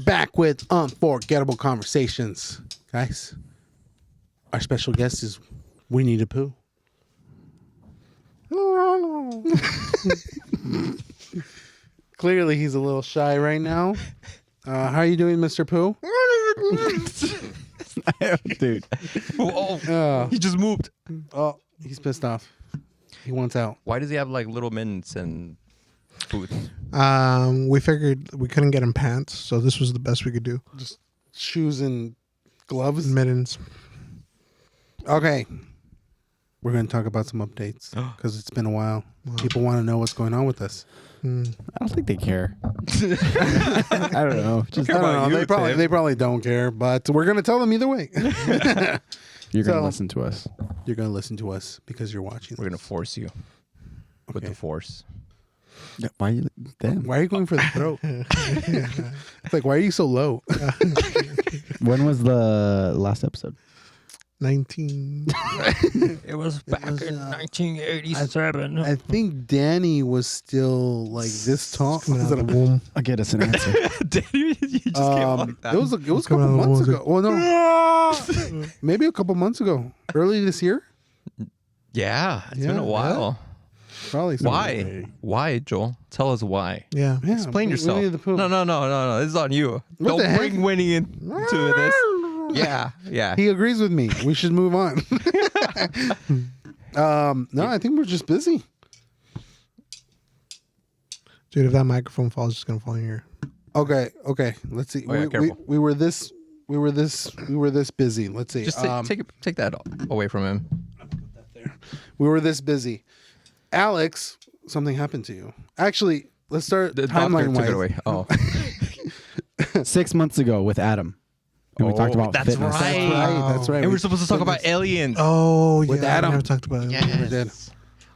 back with Unforgettable Conversations, guys. Our special guest is Winnie the Pooh. Clearly, he's a little shy right now. How are you doing, Mr. Pooh? Dude. He just moved. Oh, he's pissed off. He wants out. Why does he have like little mittens and boots? We figured we couldn't get him pants, so this was the best we could do. Just shoes and gloves. Mittens. Okay. We're going to talk about some updates because it's been a while. People want to know what's going on with us. I don't think they care. I don't know. Just I don't know. you, They probably don't care, but we're going to tell them either way. you're So- gonna listen to us. You're going to listen to us because you're watching. We're gonna force you with Okay. the force. Why? You, damn. Why are you going for the throat? It's like, why are you so low? When was the last episode? 19. It was back in 1987. I think Danny was still like this tall. Coming out of the womb. I'll get us an answer. you just came out like that. It was a Coming couple out of the months womb. ago. Well, no, maybe a couple months ago, early this year. Yeah, it's been Yeah, a while. Probably. Why? Why, Joel? Tell us why. Yeah. Yeah, Explain yourself. Winnie the Pooh. No. This is on you. What Don't the heck? bring Winnie into this. Yeah. He agrees with me. We should move on. No, I think we're just busy. Dude, if that microphone falls, it's just going to fall in here. Okay. Let's see. Oh, yeah, careful. we were this busy. Let's see. Just take that away from him. We were this busy. Alex, something happened to you. Actually, let's start The doctor timeline took wise. it away. Oh, 6 months ago with Adam. And we talked about that's fitness. right. That's right. And we're supposed to talk about aliens. Oh, With yeah. Adam. I never talked about it. We did.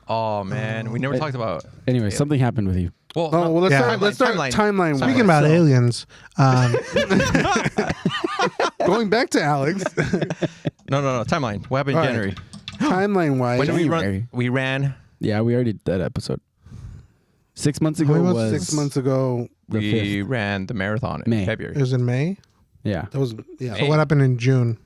Oh man, we never talked about. Anyway, something happened with you. Well, Oh, well, let's Yeah. start timeline. Speaking about aliens, going back to Alex, no. Timeline. What happened in All right. January? timeline wise, When did we January. run? We ran. Yeah, we already did that episode. 6 months ago many was months? 6 months ago, the We 5th. ran the marathon in May. it February. was in May. Yeah. that was So what happened in June?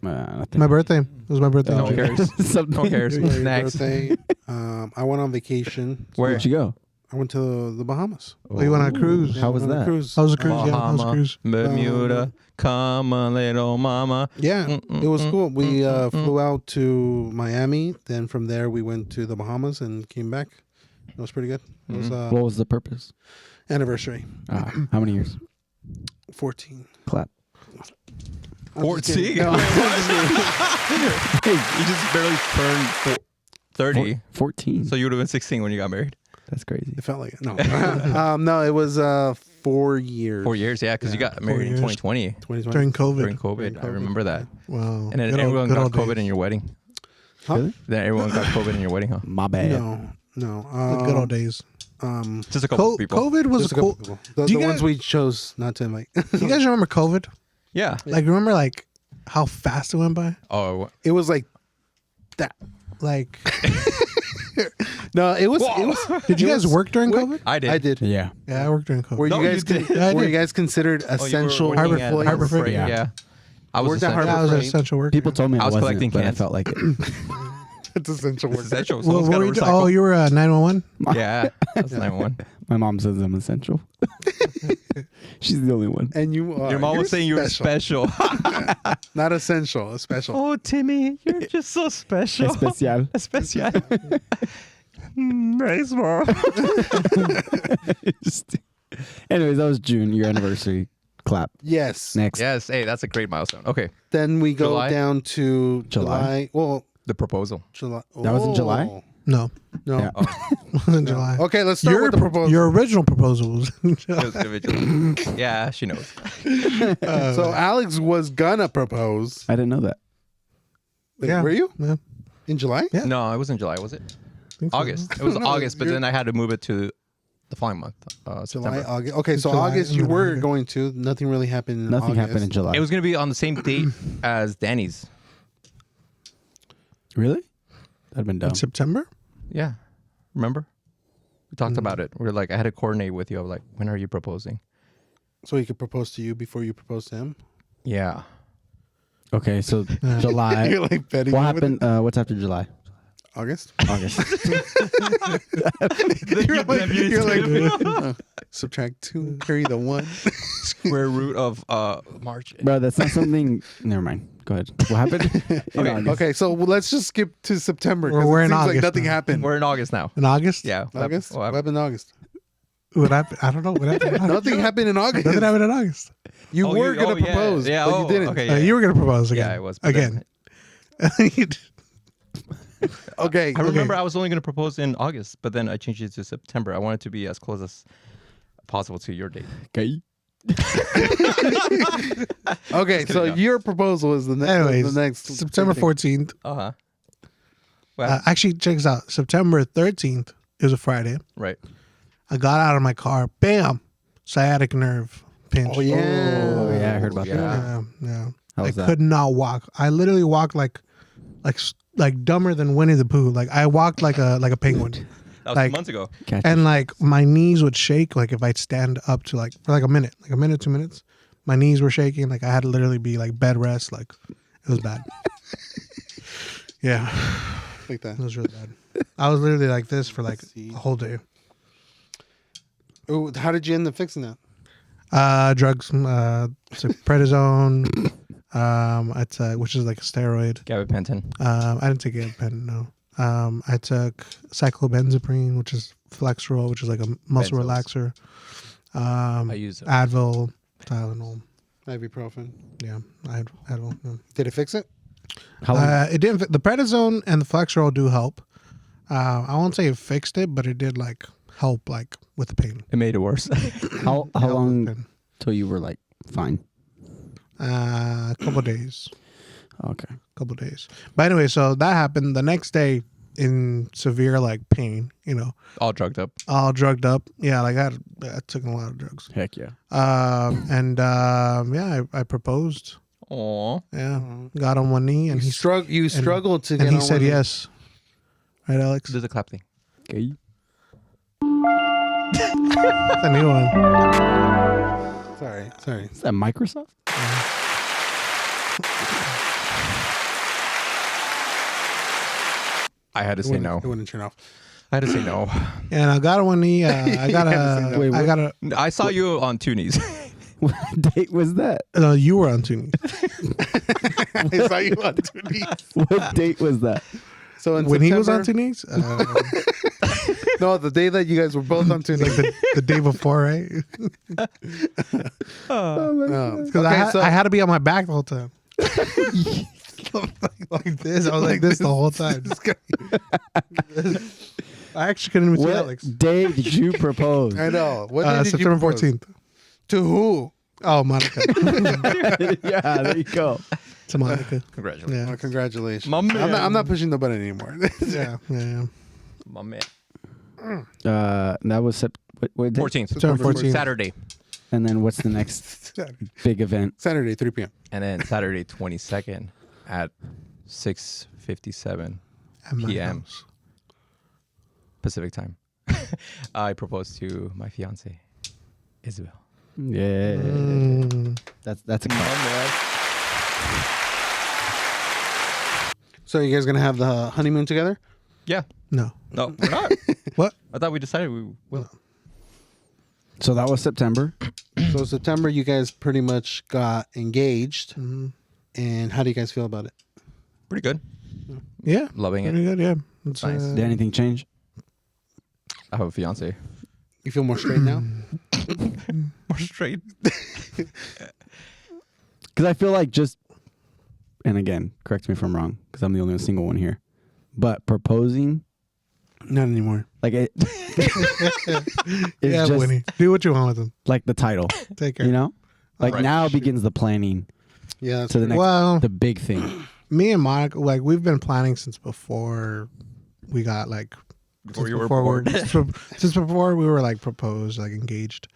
Nothing. My birthday. It was my birthday. No in one June. cares. Something. No one cares. your Next. birthday. I went on vacation. Where? Where'd you go? I went to the Bahamas. Oh, you went on a cruise. How was I went on a that? cruise. How was a cruise? Yeah, how was a Bahama, cruise? Bermuda, come on, little mama. Yeah, Mm, it was cool. We flew out to Miami. Then from there, we went to the Bahamas and came back. It was pretty good. It was What was the purpose? anniversary. How many years? 14. Clap. I'm just 14? kidding. No, You just barely turned 30. 14. So you would have been 16 when you got married. That's crazy. it felt like it. No. No, it was 4 years. 4 years, yeah, because you got married in years. 2020 2020. During COVID. during COVID. I remember that. Wow. And then Good old- everyone good got old COVID days. in your wedding. Huh? Really? Then everyone got COVID in your wedding, huh? My bad. No. The good old days. Just a couple people. COVID was Just a a couple cool. people. The, Do you the guys- ones we chose not to invite. Do you guys remember COVID? Yeah. Like, remember like how fast it went by? Oh, It was like that. Like, No, it was. did you It guys was work during quick. COVID? I did. I did. Yeah. Yeah, I worked during COVID. Were No, you guys? you did. Yeah, I were did. you guys considered Oh, you were essential working Harbor at employees? Harbor Freight. Yeah. Yeah. I was Worked at essential. Harbor Yeah, I was an Freight. essential worker. People told me I, I was wasn't, collecting but cans. I felt like it. It's essential It's work. essential. Well, Someone's what got were to you do- recycle. Oh, you were 911? Yeah. That's 911. My mom says I'm essential. She's the only one. And you are. Your mom You're was saying you were special. Not essential. A special. Oh, Timmy, you're just so special. Especial. Especial. Nice, mom. Anyways, that was June, your anniversary. Clap. Yes. Next. Yes. Hey, that's a great milestone. Okay. Then we go July? down to July. Well, The proposal. July. That was in July? Oh, No, No. Yeah. it was in July. Okay, let's start with the proposal. Your original proposal was in July. It was individual. Yeah, she knows. So Alex was gonna propose. I didn't know that. Wait, Yeah. Were you Yeah. in July? Yeah. No, it was in July, was it? Think so. August. It was No, August, but you're- then I had to move it to the following month, July, September. August. Okay, so July, August and you then were August. going to. Nothing really happened in Nothing August. happened in July. It was going to be on the same date as Danny's. Really? That'd have been dumb. In September? Yeah. Remember? We talked about it. We were like, I had to coordinate with you. I was like, when are you proposing? So he could propose to you before you propose to him. Yeah. Okay, so July. You're like betting. What over happened? What's after July? August. August. you're like subtract 2, carry the 1. Square root of March. Bro, that's not something. Never mind. Go ahead. What happened? In August. Okay, so let's just skip to September. 'cause We're it in seems like August nothing now. happened. We're in August now. In August? Yeah. August. What What happened? happened in August? What happened? I don't know. What happened? Nothing happened in August. Nothing happened in August. You were gonna yeah. propose, Yeah. but you didn't. Okay, yeah. You were gonna propose again. Yeah, I was. but then- Again. Okay. I remember I was only going to propose in August, but then I changed it to September. I wanted to be as close as possible to your date. Okay. Okay, so your proposal is the next. Anyways, the next September thing. 14th. Uh-huh. Well, Actually, check this out. September 13th is a Friday. right. I got out of my car. Bam! Sciatic nerve pinch. Oh yeah. Oh yeah, I heard about Yeah. that. Yeah. How I was that? could not walk. I literally walked like dumber than Winnie the Pooh. Like I walked like a penguin. That was Like- 2 months ago. Catch And like my knees would shake like if I'd stand up to like for like a minute, 2 minutes. My knees were shaking. Like I had to literally be like bed rest. Like it was bad. Yeah, Like that. it was really bad. I was literally like this for like Let's see. a whole day. Oh, how did you end up fixing that? Drugs, it's like prednisone, which is like a steroid. Gabapentin. I didn't take a pen, no. I took cyclobenzaprine, which is Flexerol, which is like a muscle Benzos. relaxer. I use it. Advil, Tylenol. Ibuprofen. Yeah, I had Advil. Yeah. Did it fix it? How long? It didn't. The prednisone and the Flexerol do help. I won't say it fixed it, but it did like help like with the pain. It made it worse. how Help with long pain. till you were like fine? A couple days. Okay. Couple days. But anyway, so that happened the next day in severe like pain. You know, All drugged up. all drugged up. Yeah, like I took a lot of drugs. Heck yeah. Yeah, I proposed. Aw. Yeah, got on one knee, and he You struggled to get and he on said one knee. yes. Right, Alex? Do the clap thing. Okay. That's a new one. Sorry. Is that Microsoft? I had to It say wouldn't- no. It wouldn't turn off. I had to say no. And I got on one knee. I got a. Wait, I what? got a. I saw you on 2 knees. What date was that? You were on two knees. I saw you on 2 knees. What date was that? So in When he was on two September- knees, No, the day that you guys were both on 2 knees. like the day before, right? Because I had to be on my back the whole time. like this. I was like this the whole time. I actually couldn't even see What Alex. day did you propose? I know. What day did you September propose? 14th. To who? Oh, Monica. Yeah, there you go. To Monica. Congratulations. Yeah. Oh, congratulations. My man. I'm not pushing the button anymore. Yeah. My man. That was what day? 14th. September 14th. Saturday. And then what's the next big event? Saturday, 3 p.m. And then Saturday 22nd at 6:57 At my PM. house. Pacific time. I proposed to my fiance, Isabel. Yeah, that's a clap. So you guys gonna have the honeymoon together? Yeah. No. No, we're not. What? I thought we decided we will. So that was September. So September, you guys pretty much got engaged. Mhm. And how do you guys feel about it? Pretty good. Yeah. Loving Pretty it. good. Yeah. It's, Nice. Did anything change? I have a fiance. You feel more straight now? More straight. Because I feel like and again, correct me if I'm wrong, because I'm the only single one here. But proposing, Not anymore. like it, it's yeah, just Winnie. Do what you want with them. like the title, Take care. you know. Like Right. now begins the planning Yeah. That's to the next, Well, the big thing. me and Monica, like we've been planning since before we got like Before you were before born. since before we were like proposed, like engaged.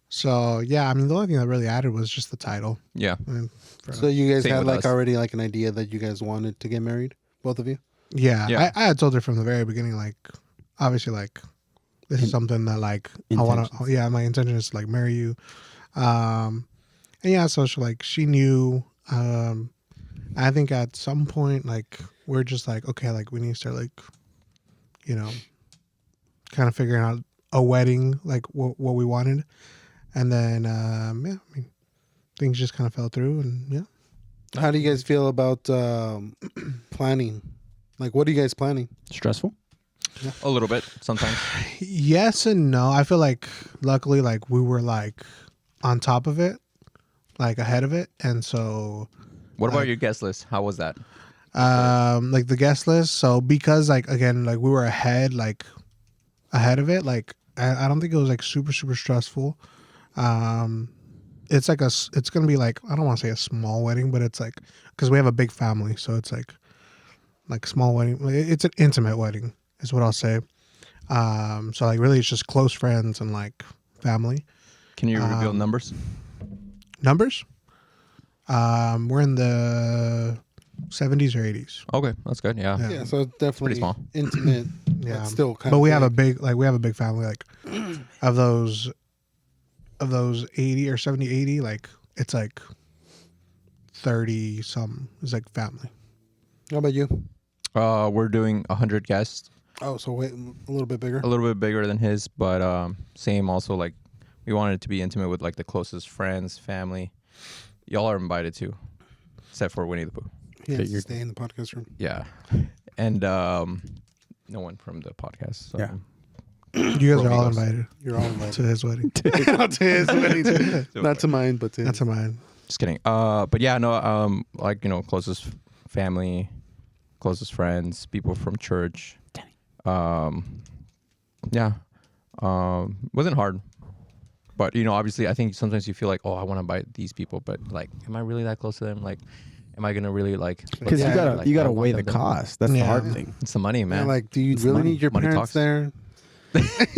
So yeah, I mean the only thing that really added was just the title. Yeah. And So you guys Same had with like us. already like an idea that you guys wanted to get married, both of you. yeah, Yeah. I had told her from the very beginning, like obviously like this is something that like I want to. Intentions. Yeah, my intention is to like marry you. And yeah, so she knew. I think at some point like we're just like, okay, like we need to start like, you know, kind of figuring out a wedding, like what we wanted, and then yeah, I mean, things just kind of fell through, and yeah. How do you guys feel about planning? Like, what are you guys planning? Stressful. A little bit sometimes. Yes and no. I feel like luckily like we were like on top of it, like ahead of it, and so What about your guest list? How was that? like the guest list. So because like again like we were ahead of it, like I don't think it was like super stressful. It's like it's gonna be like, I don't want to say a small wedding, but it's like because we have a big family, so it's like small wedding. It's an intimate wedding is what I'll say. So like really it's just close friends and like family. Can you reveal numbers? Numbers? We're in the 70s or 80s. Okay, that's good. Yeah. Yeah. Yeah, so definitely Pretty small. intimate. Yeah. But still kind But of. we have a big family, like of those 80 or 70, 80, like it's like 30 some is like family. How about you? We're doing 100 guests, Oh, so wait, a little bit bigger. a little bit bigger than his, but same also like we wanted it to be intimate with like the closest friends, family. Y'all are invited too, except for Winnie the Pooh. He has to Figured. stay in the podcast room. Yeah, and no one from the podcast. So. Yeah. You guys are all Amigos. invited You're all invited. to his wedding. Not to his wedding. Not to mine, but to his. That's a mine. Just kidding. But yeah, no, like, you know, closest family, closest friends, people from church. Yeah. Wasn't hard. But, you know, obviously I think sometimes you feel like, oh, I want to invite these people, but like, am I really that close to them? Like, am I gonna really like? Because Yeah, you gotta I want weigh the them to- cost. That's the Yeah. hard thing. It's the money, Yeah, man. like, do you It's really money. need your Money parents talks. there?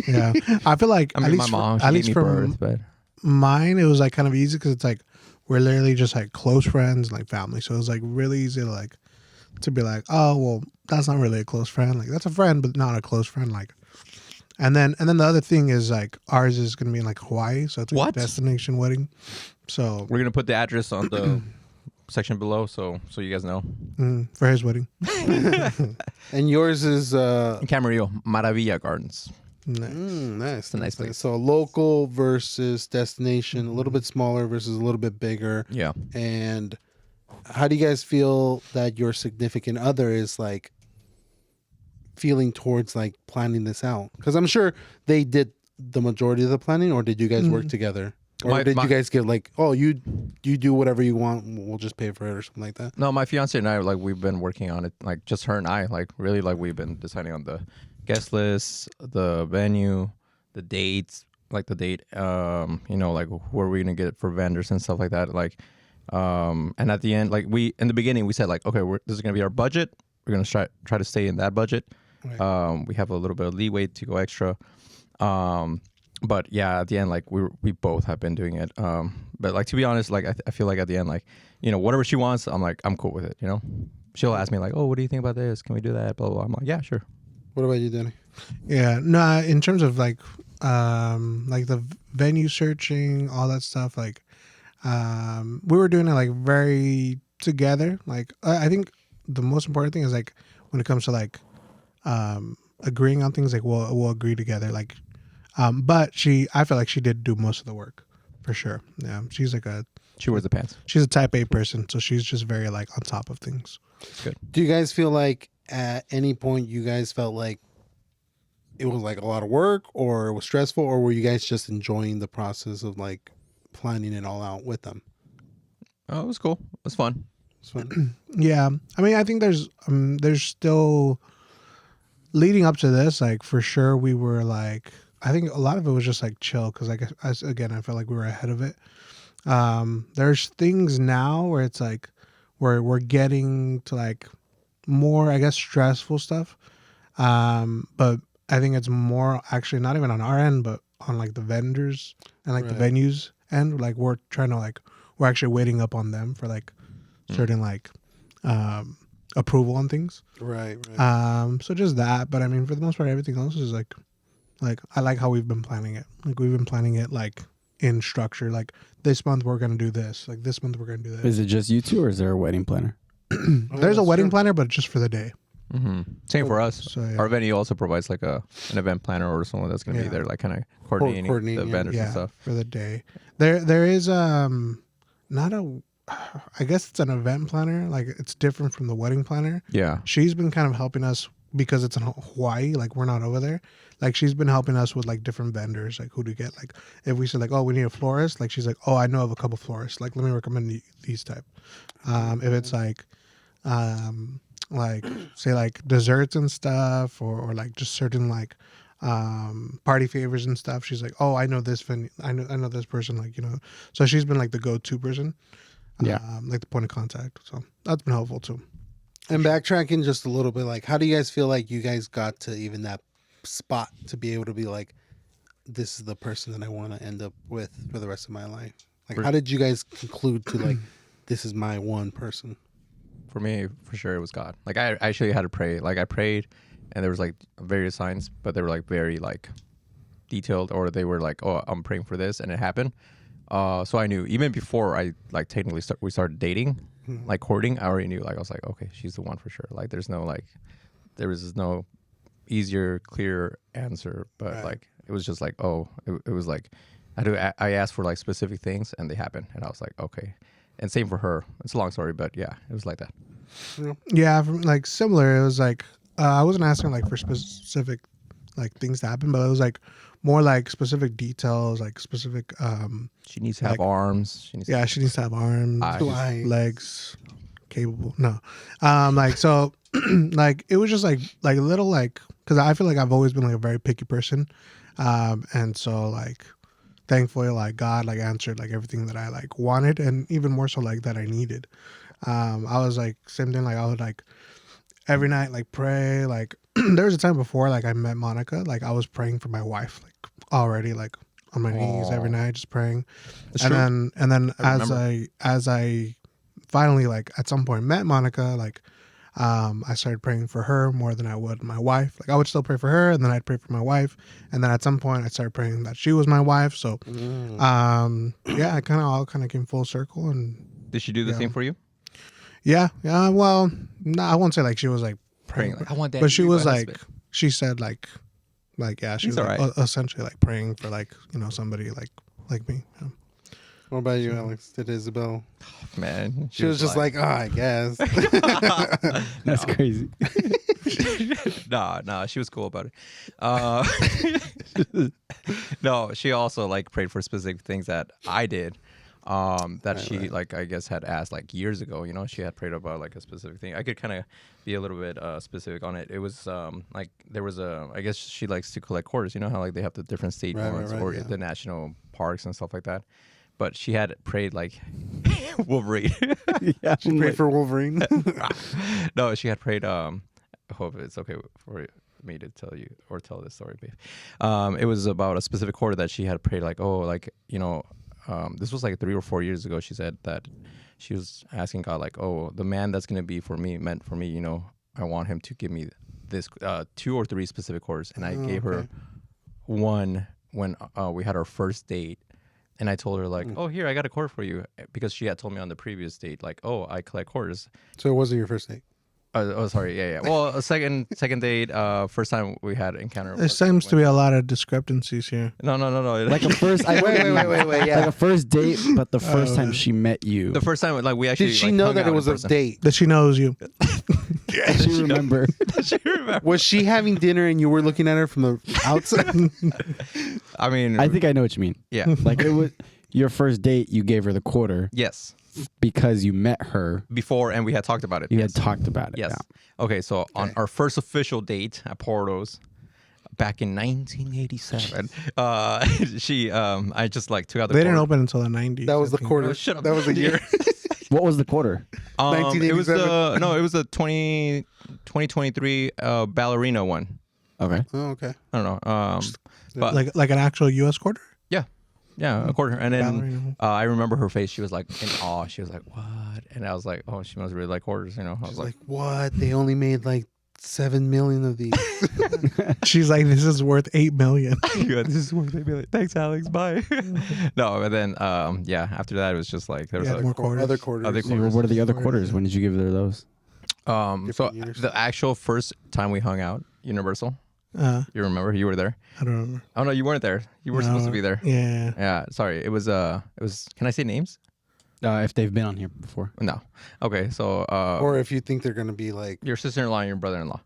Yeah. I feel like I mean, at my least mom, she at gave least me from birth, but mine, it was like kind of easy because it's like we're literally just like close friends, like family. So it was like really easy to like to be like, oh well, that's not really a close friend. Like that's a friend, but not a close friend. Like, and then the other thing is like ours is gonna be in like Hawaii, so it's like What? a destination wedding. So we're gonna put the address on the section below, so you guys know. for his wedding, And yours is In Camarillo, Maravilla Gardens. nice. a nice place. So local versus destination, a little bit smaller versus a little bit bigger. Yeah. And how do you guys feel that your significant other is like feeling towards like planning this out? Because I'm sure they did the majority of the planning, or did you guys work together? Or did you guys get like, oh, you do whatever you want, we'll just pay for it or something like that? No, my fiance and I, like, we've been working on it, like, just her and I, like, really, like, we've been deciding on the guest list, the venue, the dates, like, the date, you know, like, who are we going to get for vendors and stuff like that, like, and at the end, like, in the beginning, we said, like, okay, this is going to be our budget, we're going to try to stay in that budget, Right. we have a little bit of leeway to go extra, but yeah, at the end, like we both have been doing it. But like, to be honest, like I feel like at the end, like, you know, whatever she wants, I'm like, I'm cool with it. You know, she'll ask me like, oh, what do you think about this? Can we do that? Blah blah. Blah. I'm like, yeah, sure. What about you, Danny? yeah. No, in terms of like the venue searching, all that stuff, like we were doing it like very together. Like I think the most important thing is like when it comes to like agreeing on things, like we'll agree together. Like, but I feel like she did do most of the work for sure. Yeah, she's like She wears the pants. she's a type A person, so she's just very like on top of things. Do you guys feel like at any point you guys felt like it was like a lot of work or it was stressful, or were you guys just enjoying the process of like planning it all out with them? Oh, it was cool. It was fun. It's fun. Yeah, I mean, I think there's still leading up to this, like for sure we were like, I think a lot of it was just like chill because like again I felt like we were ahead of it. There's things now where it's like we're getting to like more, I guess, stressful stuff. But I think it's more actually not even on our end, but on like the vendors and like the Right. venues end. Like we're trying to like we're actually waiting up on them for like certain like approval on things. Right. So just that, but I mean, for the most part, everything else is like Like I like how we've been planning it. Like we've been planning it like in structure. Like this month we're gonna do this. Like this month we're gonna do this. Is it just you two, or is there a wedding planner? There's a wedding planner, but just for the day. Mm-hmm. Same for us. So, yeah. Our venue also provides like an event planner or someone that's going to be Yeah. there, like kind of coordinating coordinating, the vendors and Yeah, stuff. for the day. There is not a. I guess it's an event planner. Like it's different from the wedding planner. Yeah. She's been kind of helping us because it's in Hawaii. Like we're not over there. Like she's been helping us with like different vendors, like who to get. Like if we said like, oh, we need a florist. Like she's like, oh, I know of a couple florists. Like let me recommend these type. If it's like say like desserts and stuff, or like just certain like party favors and stuff. She's like, oh, I know this venue. I know this person. Like so she's been like the go-to person. Yeah. Like the point of contact. So that's been helpful too. And backtracking just a little bit, like, how do you guys feel like you guys got to even that spot to be able to be like, this is the person that I want to end up with for the rest of my life? Like, how did you guys conclude to like, this is my one person? For me, for sure, it was God. Like I actually had to pray. Like I prayed, and there was like various signs, but they were like very like detailed, or they were like, oh, I'm praying for this, and it happened. So I knew even before I like technically we started dating, like courting. I already knew. Like I was like, okay, she's the one for sure. Like there was no easier, clear answer, but Right. like it was just like, oh, it was like I asked for like specific things, and they happened, and I was like, okay. And same for her. It's a long story, but yeah, it was like that. Yeah, like similar. It was like I wasn't asking like for specific like things to happen, but it was like more like specific details, like specific. She needs to have Like- arms. She needs Yeah, she needs to have arms, Eyes. legs, capable. No, like so, like it was just like little like because I feel like I've always been like a very picky person, and so like thankfully like God like answered like everything that I like wanted, and even more so like that I needed. I was like same thing, like I would like every night like pray. Like there was a time before like I met Monica, like I was praying for my wife like already like on my knees every night just praying. That's and true. then I as I finally like at some point met Monica, like I started praying for her more than I would my wife. Like I would still pray for her, and then I'd pray for my wife, and then at some point I started praying that she was my wife. So yeah, it all kind of came full circle. And Did she do the Yeah. same for you? yeah, well, no, I won't say like she was like praying, I want that. but she was like she said like yeah, she He's was like, alright. essentially like praying for like somebody like me. Yeah. What about you, Alex? Did Isabel? man, She was just like, oh, I guess. That's crazy. nah, she was cool about it. No, she also like prayed for specific things that I did. That she like I guess had asked like years ago. She had prayed about like a specific thing. I could kind of be a little bit specific on it. It was like there was I guess she likes to collect quarters. You know how like they have the different state Right, ones right, or yeah. the national parks and stuff like that. But she had prayed like Wolverine. Yeah. She prayed for Wolverine. No, she had prayed. I hope it's okay for me to tell you or tell this story, babe. It was about a specific quarter that she had prayed, like, oh, like this was like 3 or 4 years ago. She said that she was asking God, like, oh, the man that's gonna be for me, meant for me. I want him to give me this 2 or 3 specific quarters, and I gave her one when we had our first date. And I told her like, oh, here, I got a quarter for you, because she had told me on the previous date, like, oh, I collect quarters. So it wasn't your first date. Oh, sorry, yeah. Well, a second date, first time we had encounter. There seems to be a lot of discrepancies here. No. Like a first. Wait, yeah. Like a first date, but the first time she met you. The first time, like we actually. Did she like, know hung that out it in was a person. date? That she knows you. Did she remember? She remember. Was she having dinner and you were looking at her from the outside? I mean, I think I know what you mean. yeah. Like it was your first date. You gave her the quarter Yes. because you met her. Before, and we had talked about it. You yes. had talked about it. Yes. Yeah. Okay, so on our first official date at Porto's back in 1987, I just like took out the They didn't quarter. open until the 90s. That was I the think. quarter. Oh, shut up. That was the year. What was the quarter? It was the 1987. it was the 2023 ballerina one. Okay. Oh, okay. I don't know. But Like an actual U.S. quarter. yeah, a quarter. And then Ballerina. I remember her face. She was like in awe. She was like, "What?" And I was like, "Oh, she must really like quarters." I was She's like, what? They only made like 7 million of these. She's like, this is worth 8 million. Yeah, this is worth $8 million. Thanks, Alex. Bye. No, but then yeah, after that it was just like there was Yeah, other more quarters. Other quarters. Other So quarters. what are the other quarters? When did you give her those? So Different years. the actual first time we hung out, Universal. You remember? You were there. I don't remember. Oh no, you weren't there. You were No. supposed to be there. Yeah. Yeah, sorry. It was. Can I say names? If they've been on here before. No. Okay, so Or if you think they're gonna be like, your sister-in-law and your brother-in-law.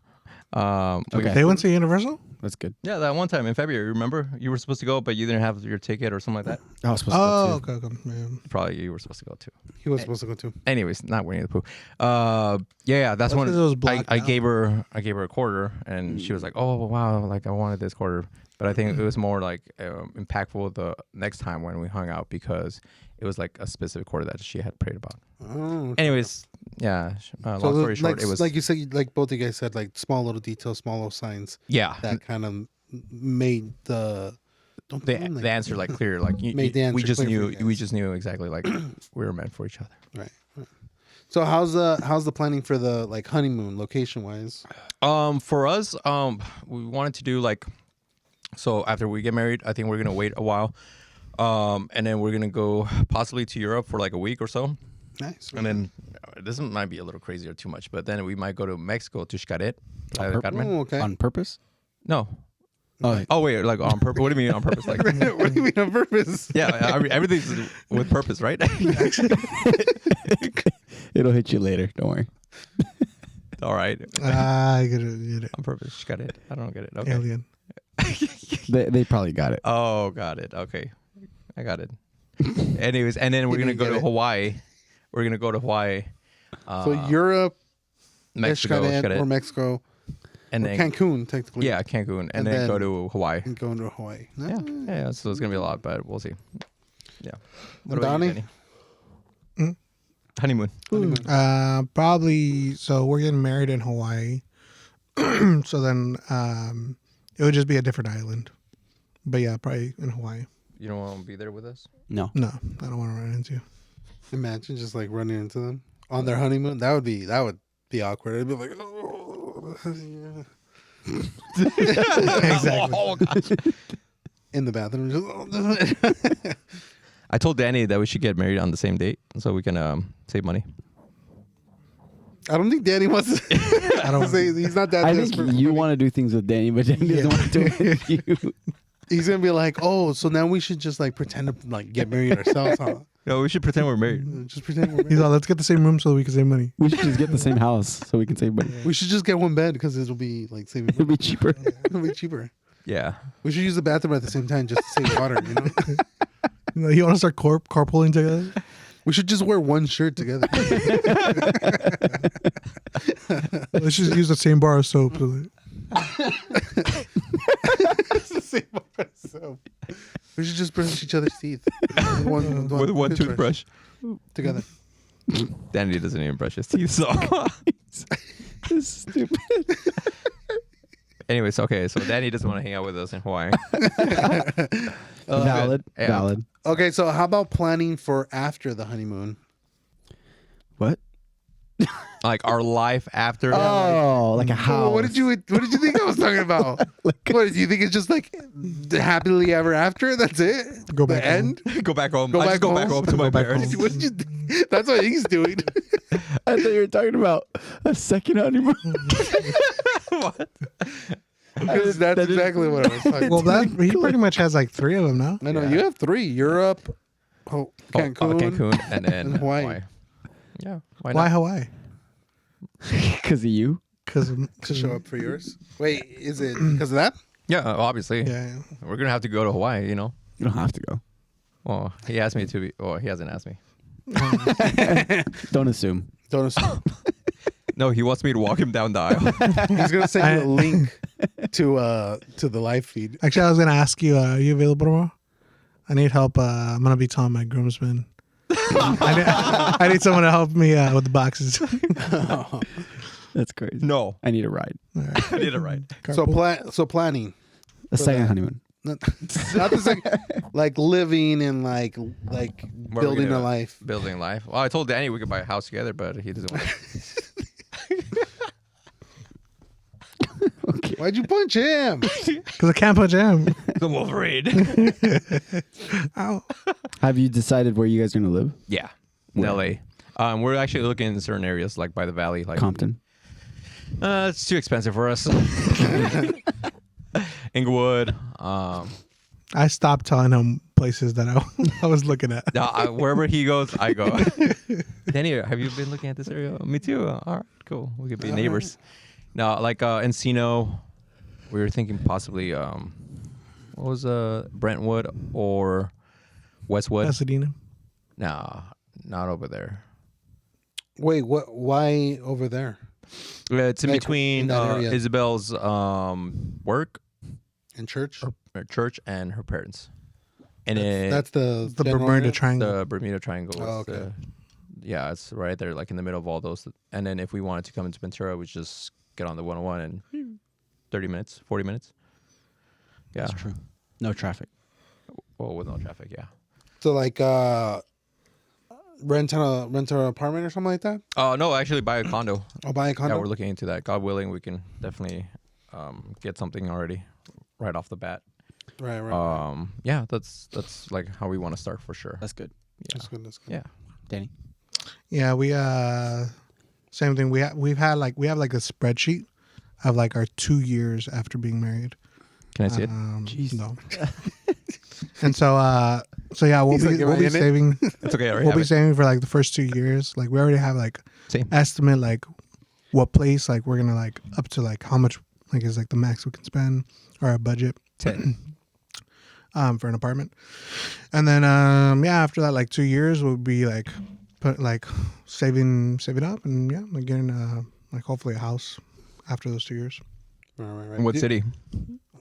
Okay. They went to Universal? That's good. Yeah, that one time in February. Remember, you were supposed to go, but you didn't have your ticket or something like that. I was supposed Oh, to go too. okay. Yeah. Probably you were supposed to go too. he was supposed to go to. Anyways, not Winnie the Pooh. Yeah, that's That's when 'cause it was blacked I out. gave her a quarter, and she was like, "Oh wow, like I wanted this quarter." But I think it was more like impactful the next time when we hung out because it was like a specific quarter that she had prayed about. Oh. Anyways, yeah. Long So story short, like, it was like you said, like both of you guys said, like small little details, small little signs yeah. that kind of made the don't The, like, the answer like clear, like Made the we answer just clear for knew you guys. we just knew exactly like we were meant for each other. right. So how's the planning for the like honeymoon location wise? For us, we wanted to do like, so after we get married, I think we're gonna wait a while, and then we're gonna go possibly to Europe for like a week or so, Nice. and then this might be a little crazy or too much, but then we might go to Mexico to Xcaret. Playa del Carmen. Oh, okay. On purpose? No. Oh, Oh wait, like on purpose. What do you mean on purpose? Like, what do you mean on purpose? yeah, I mean, everything's with purpose, right? it'll hit you later. Don't worry. All right, I get it. on purpose. Xcaret. I don't get it. Okay. Alien. They probably got it. Oh, got it. Okay, I got it. Anyways, and then we're You gonna didn't go get to it. Hawaii. We're gonna go to Hawaii. So Europe, Mexico, Xcaret, Xcaret, or Mexico, and or then Cancun technically. yeah, Cancun, and And then go then- to Hawaii. And going to Hawaii. Yeah, yeah. So it's gonna be a lot, but we'll see. Yeah. What And about you, Donnie? Danny? Honeymoon. Probably. So we're getting married in Hawaii. So then it would just be a different island. But yeah, probably in Hawaii. You don't want to be there with us? No. No, I don't want to run into you. Imagine just like running into them on their honeymoon. That would be awkward. It'd be like, oh, yeah. Exactly. Oh, gosh. In the bathroom. Just, I told Danny that we should get married on the same date so we can save money. I don't think Danny wants to. I don't- say he's not that I think desperate. you want to do things with Danny, but Danny doesn't want to do it with you. He's gonna be like, oh, so now we should just like pretend to like get married ourselves, huh? No, we should pretend we're married. Just pretend we're He's married. all, let's get the same room so we can save money. We should just get the same house so we can save money. We should just get one bed because it'll be like saving. It'll be cheaper. It'll be cheaper. Yeah. We should use the bathroom at the same time just to save water. You know, You want to start carpooling together? we should just wear one shirt together. Let's just use the same bar of soap. We should just brush each other's teeth with With one toothbrush. together. Danny doesn't even brush his teeth, so. Stupid. Anyways, okay, so Danny doesn't want to hang out with us in Hawaii. Valid. Yeah. Valid. Okay, so how about planning for after the honeymoon? What? Like our life after. Oh, like a house. What did you think I was talking about? What do you think it's just like happily ever after? That's it. Go The back home. end. Go back home. Go I back just go back home? home to my Go back parents. What did you think? That's what he's doing. I thought you were talking about a second honeymoon. What? Because that's exactly what I was talking Well, about. that he pretty much has like 3 of them now. I know Yeah. you have 3: Europe, Cancun, Cancun, and then and Hawaii. Hawaii. Yeah. Why Why not? Hawaii? Because of you? Because to show up for yours. Wait, is it because of that? Yeah, obviously. Yeah. We're gonna have to go to Hawaii. You know. You don't have to go. Well, he asked me to be. Well, he hasn't asked me. Don't assume. Don't assume. No, he wants me to walk him down the aisle. He's gonna send you a link to the live feed. Actually, I was gonna ask you. Are you available tomorrow? I need help. I'm gonna be telling my groomsmen. I need someone to help me with the boxes. That's crazy. No, I need a ride. I did it right. So planning. A second that. honeymoon. Not the second, like living and like Where are we building a gonna- life. Building life. Well, I told Danny we could buy a house together, but he doesn't want. Why'd you punch him? Because I can't punch him. The Wolverine. Ow. Have you decided where you guys are gonna live? Yeah, in Where? LA. We're actually looking in certain areas like by the valley, like Compton. it's too expensive for us. Inglewood. I stopped telling him places that I was looking at. No, wherever he goes, I go. Danny, have you been looking at this area? Me too. All right, cool. We could be neighbors. No, like Encino. We were thinking possibly what was Brentwood or Westwood? Pasadena. No, not over there. Wait, what? Why over there? It's in Like, between in that area. Isabel's work In church? or church and her parents. And That's the The general Bermuda area? Triangle. the Bermuda Triangle. Oh, is okay. Yeah, it's right there, like in the middle of all those. And then if we wanted to come into Ventura, we just get on the 101 and 30 minutes, 40 minutes. Yeah. That's true. No traffic. Well, with no traffic, yeah. So like rent an apartment or something like that? Oh, no, actually buy a condo. Or buy a Yeah, condo? we're looking into that. God willing, we can definitely get something already right off the bat. Right. Yeah, that's like how we want to start for sure. That's good. That's good. That's good. Yeah. Danny. Yeah, we same thing. We have like a spreadsheet of like our 2 years after being married. Can I see it? Jeez. No. And so yeah, He's like, "Am I we'll be in it?" saving. It's okay. I already We'll have be it. saving for like the first 2 years. Like we already have like Same. estimate like what place like we're gonna like up to like how much like is like the max we can spend or our budget. 10. For an apartment. And then yeah, after that like 2 years we'll be like saving up and yeah, like getting like hopefully a house after those 2 years. Right. In what city?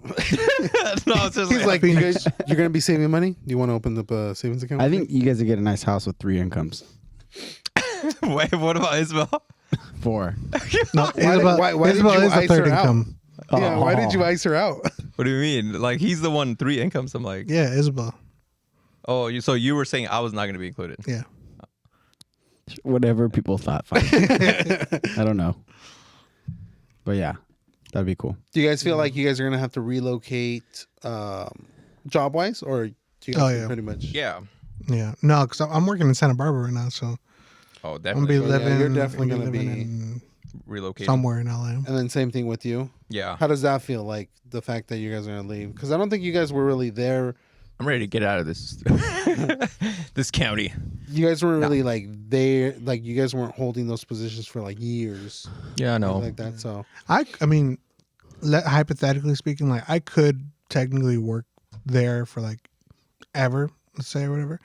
No, it's just He's like, Phoenix. you're gonna be saving money. Do you want to open up a savings account? I think you guys would get a nice house with 3 incomes. Wait, what about Isabel? 4. No, why did Isabel you is the ice third her out? income. Yeah. Why did Oh. you ice her out? What do you mean? Like he's the one 3 incomes. I'm like, Yeah, Isabel. oh, so you were saying I was not going to be included? Yeah. Whatever people thought. Fine. I don't know. But yeah, that'd be cool. Do you guys feel like you guys are gonna have to relocate, job wise, or do you guys Oh, think yeah. pretty much? Yeah. Yeah. No, because I'm working in Santa Barbara right now, so Oh, I'm definitely. gonna be yeah, living. you're definitely I'm gonna living be in Relocating. somewhere in LA. And then same thing with you. Yeah. How does that feel? Like the fact that you guys are gonna leave? Because I don't think you guys were really there. I'm ready to get out of this this county. You guys weren't really like there. Like you guys weren't holding those positions for like years. Yeah, I know. Like that. So I mean, hypothetically speaking, like I could technically work there for like ever, let's say or whatever.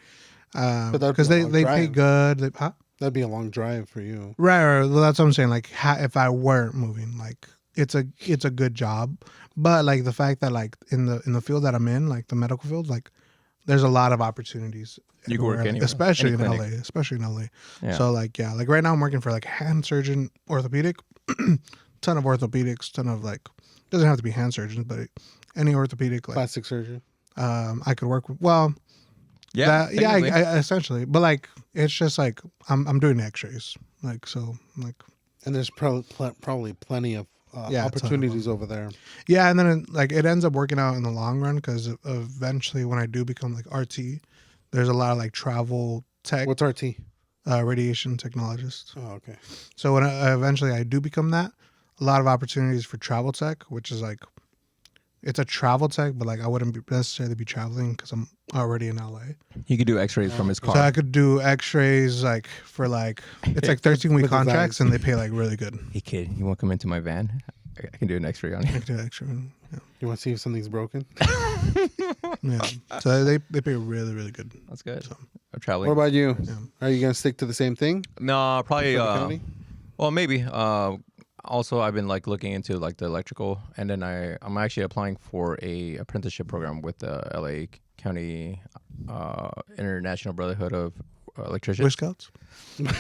But that'd Because be a long they pay drive. good. that'd be a long drive for you. Right. Well, that's what I'm saying. Like, if I weren't moving, like, it's a good job, but like the fact that like in the field that I'm in, like the medical field, like there's a lot of opportunities. You can work everywhere, anywhere, especially any in clinic. LA. Especially in LA. Yeah. So like yeah, like right now I'm working for like hand surgeon, orthopedic, ton of orthopedics, ton of like doesn't have to be hand surgeons, but any orthopedic like Plastic surgeon. I could work with. Well, yeah. yeah, technically. I essentially, but like it's just like I'm doing X-rays, like so like. And there's probably plenty of Yeah, a ton of opportunities over there. Yeah, and then it ends up working out in the long run because eventually when I do become like RT, there's a lot of like travel tech, What's RT? radiation technologist. Oh, okay. So when eventually I do become that, a lot of opportunities for travel tech, which is like, it's a travel tech, but like I wouldn't necessarily be traveling because I'm already in LA. He could do X-rays from his car. So I could do X-rays like for like it's like 13-week With his contracts eyes. and they pay like really good. Hey kid, you want to come into my van? I can do an X-ray on you. I could do X-ray. Yeah. You want to see if something's broken? Yeah. So they pay really really good. That's good. So- I'm traveling. What about you? Yeah. Are you gonna stick to the same thing? No, probably. For the county? Well, maybe. Also, I've been like looking into like the electrical, and then I'm actually applying for a apprenticeship program with the LA County International Brotherhood of Electricians. Boy Scouts. No,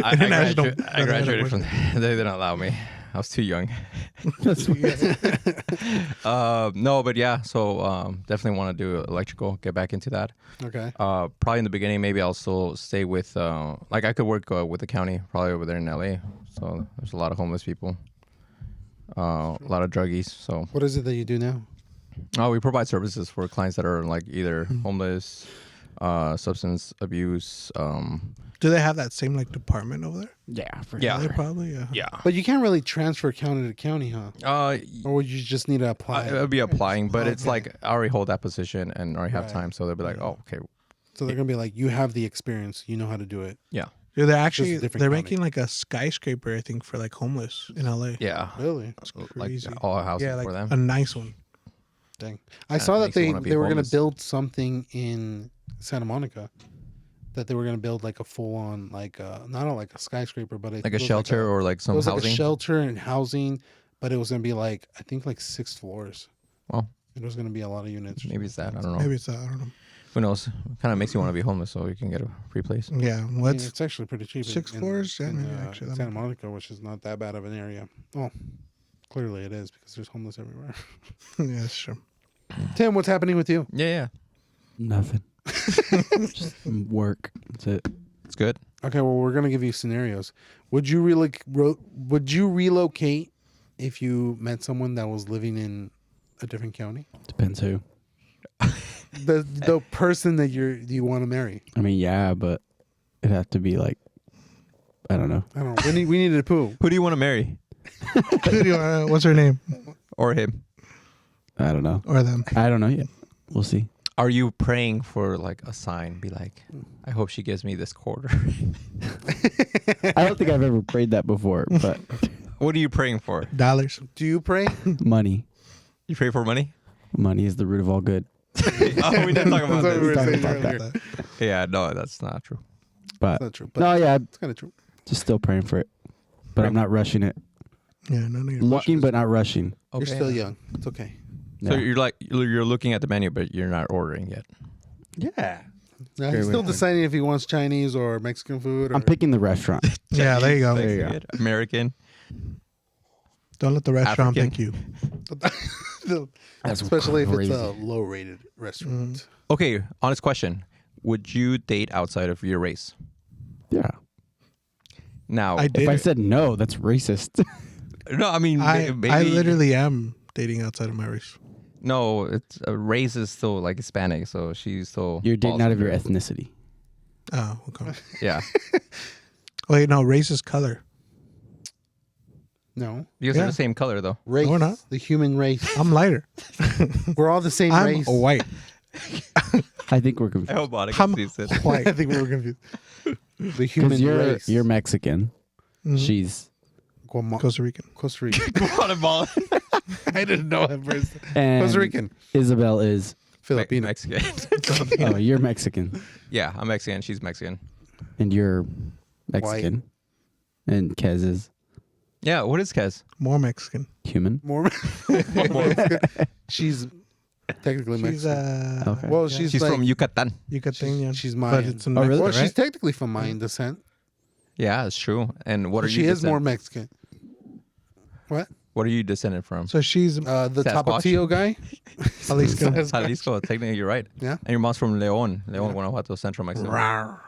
I International graduated from. They didn't allow me. I was too young. No, but yeah. So definitely want to do electrical. Get back into that. Okay. Probably in the beginning, maybe I'll still stay with. Like I could work with the county, probably over there in LA. So there's a lot of homeless people. a lot of druggies. So What is it that you do now? we provide services for clients that are like either homeless, substance abuse. Do they have that same like department over there? Yeah, for Yeah. They probably. Yeah. Yeah. But you can't really transfer county to county, huh? Or would you just need to apply? It would be applying, but it's Okay. like I already hold that position and already have Right. time, so they'll be like, oh, okay, So they're gonna be like, you have the experience, you know how to do it. yeah, Yeah, they're actually different they're county. making like a skyscraper, I think, for like homeless in LA. yeah, Really? like crazy. all housing Yeah, like for them. a nice one. Dang. I saw that makes you they wanna be were gonna homeless. build something in Santa Monica. That they were gonna build like a full on like not like a skyscraper, but Like a shelter or like it some was like housing. a shelter and housing, but it was gonna be like I think like 6 floors. Well, It was gonna be a lot of units. maybe it's that. I don't know. Maybe it's that. I don't know. Who knows? Kind of makes you want to be homeless, so you can get a free place. Yeah. I mean, What's it's actually pretty cheap. 6 floors? Yeah, maybe actually that Santa might- Monica, which is not that bad of an area. Well, clearly it is because there's homeless everywhere. yeah, that's true. Tim, what's happening with you? Yeah, nothing. Just work. That's it. it's good. Okay, well, we're gonna give you scenarios. Would you relocate if you met someone that was living in a different county? Depends who. The person that you want to marry. I mean, yeah, but it'd have to be like, I don't know. I don't know. We needed a poo. Who do you want to marry, What's her name? or him? I don't know. Or them? I don't know yet. We'll see. Are you praying for like a sign? Be like, I hope she gives me this quarter. I don't think I've ever prayed that before, but What are you praying for? Dollars. Do you pray? money. You pray for money? Money is the root of all good. Oh, we didn't talk about That's what we were this. saying Talk about earlier. Yeah, no, that's not true. But That's not true. But no, yeah, it's kind of true. just still praying for it. But I'm not rushing it. Yeah, no need. Looking, but not rushing. You're still young. It's okay. So Yeah. you're like you're looking at the menu, but you're not ordering yet. Yeah. Now, Very he's still well. deciding if he wants Chinese or Mexican food. Or, I'm picking the restaurant. Yeah, there you go. There you go. American. Don't let the restaurant African. pick you. That's especially if it's crazy. a low-rated restaurant. Okay, honest question. Would you date outside of your race? Yeah. Now, I did. If I it. said no, that's racist. no, I mean, maybe, I literally am dating outside of my race. no. It's race is still like Hispanic, so she's still. You're dating falls out of your under- ethnicity. Oh, okay. Yeah, Wait, no, race is color. No, because Yeah. they're the same color though. race. we're not. The human race. I'm lighter. We're all the same I'm race. white. I think we're I confused. hope Monica I'm sees it. I white. think we were confused. The human Because race. you're Mexican. Mhm. She's Costa Rican. Costa Rican. Guatemala. I didn't know at first. and Costa Rican. Isabel is. Filipino. Mexican. Oh, you're Mexican, Yeah, I'm Mexican. She's Mexican. and you're Mexican, and Kez is Yeah, what is Kez? More Mexican. human. More. She's technically She's Mexican. Okay. Well, yeah. she's She's like, from Yucatan. Yucatecan. she's But Mayan. it's in Oh, really? Well, Mexico, she's right? technically from Mayan descent. Yeah, it's true. And what But are she you? is more Mexican. What? What are you descended from? So she's The Sasquatch? Tapatio guy? Jalisco. Jalisco. Technically, you're right. Yeah. And your mom's from León, Guanajuato, Central Mexico. Rawr.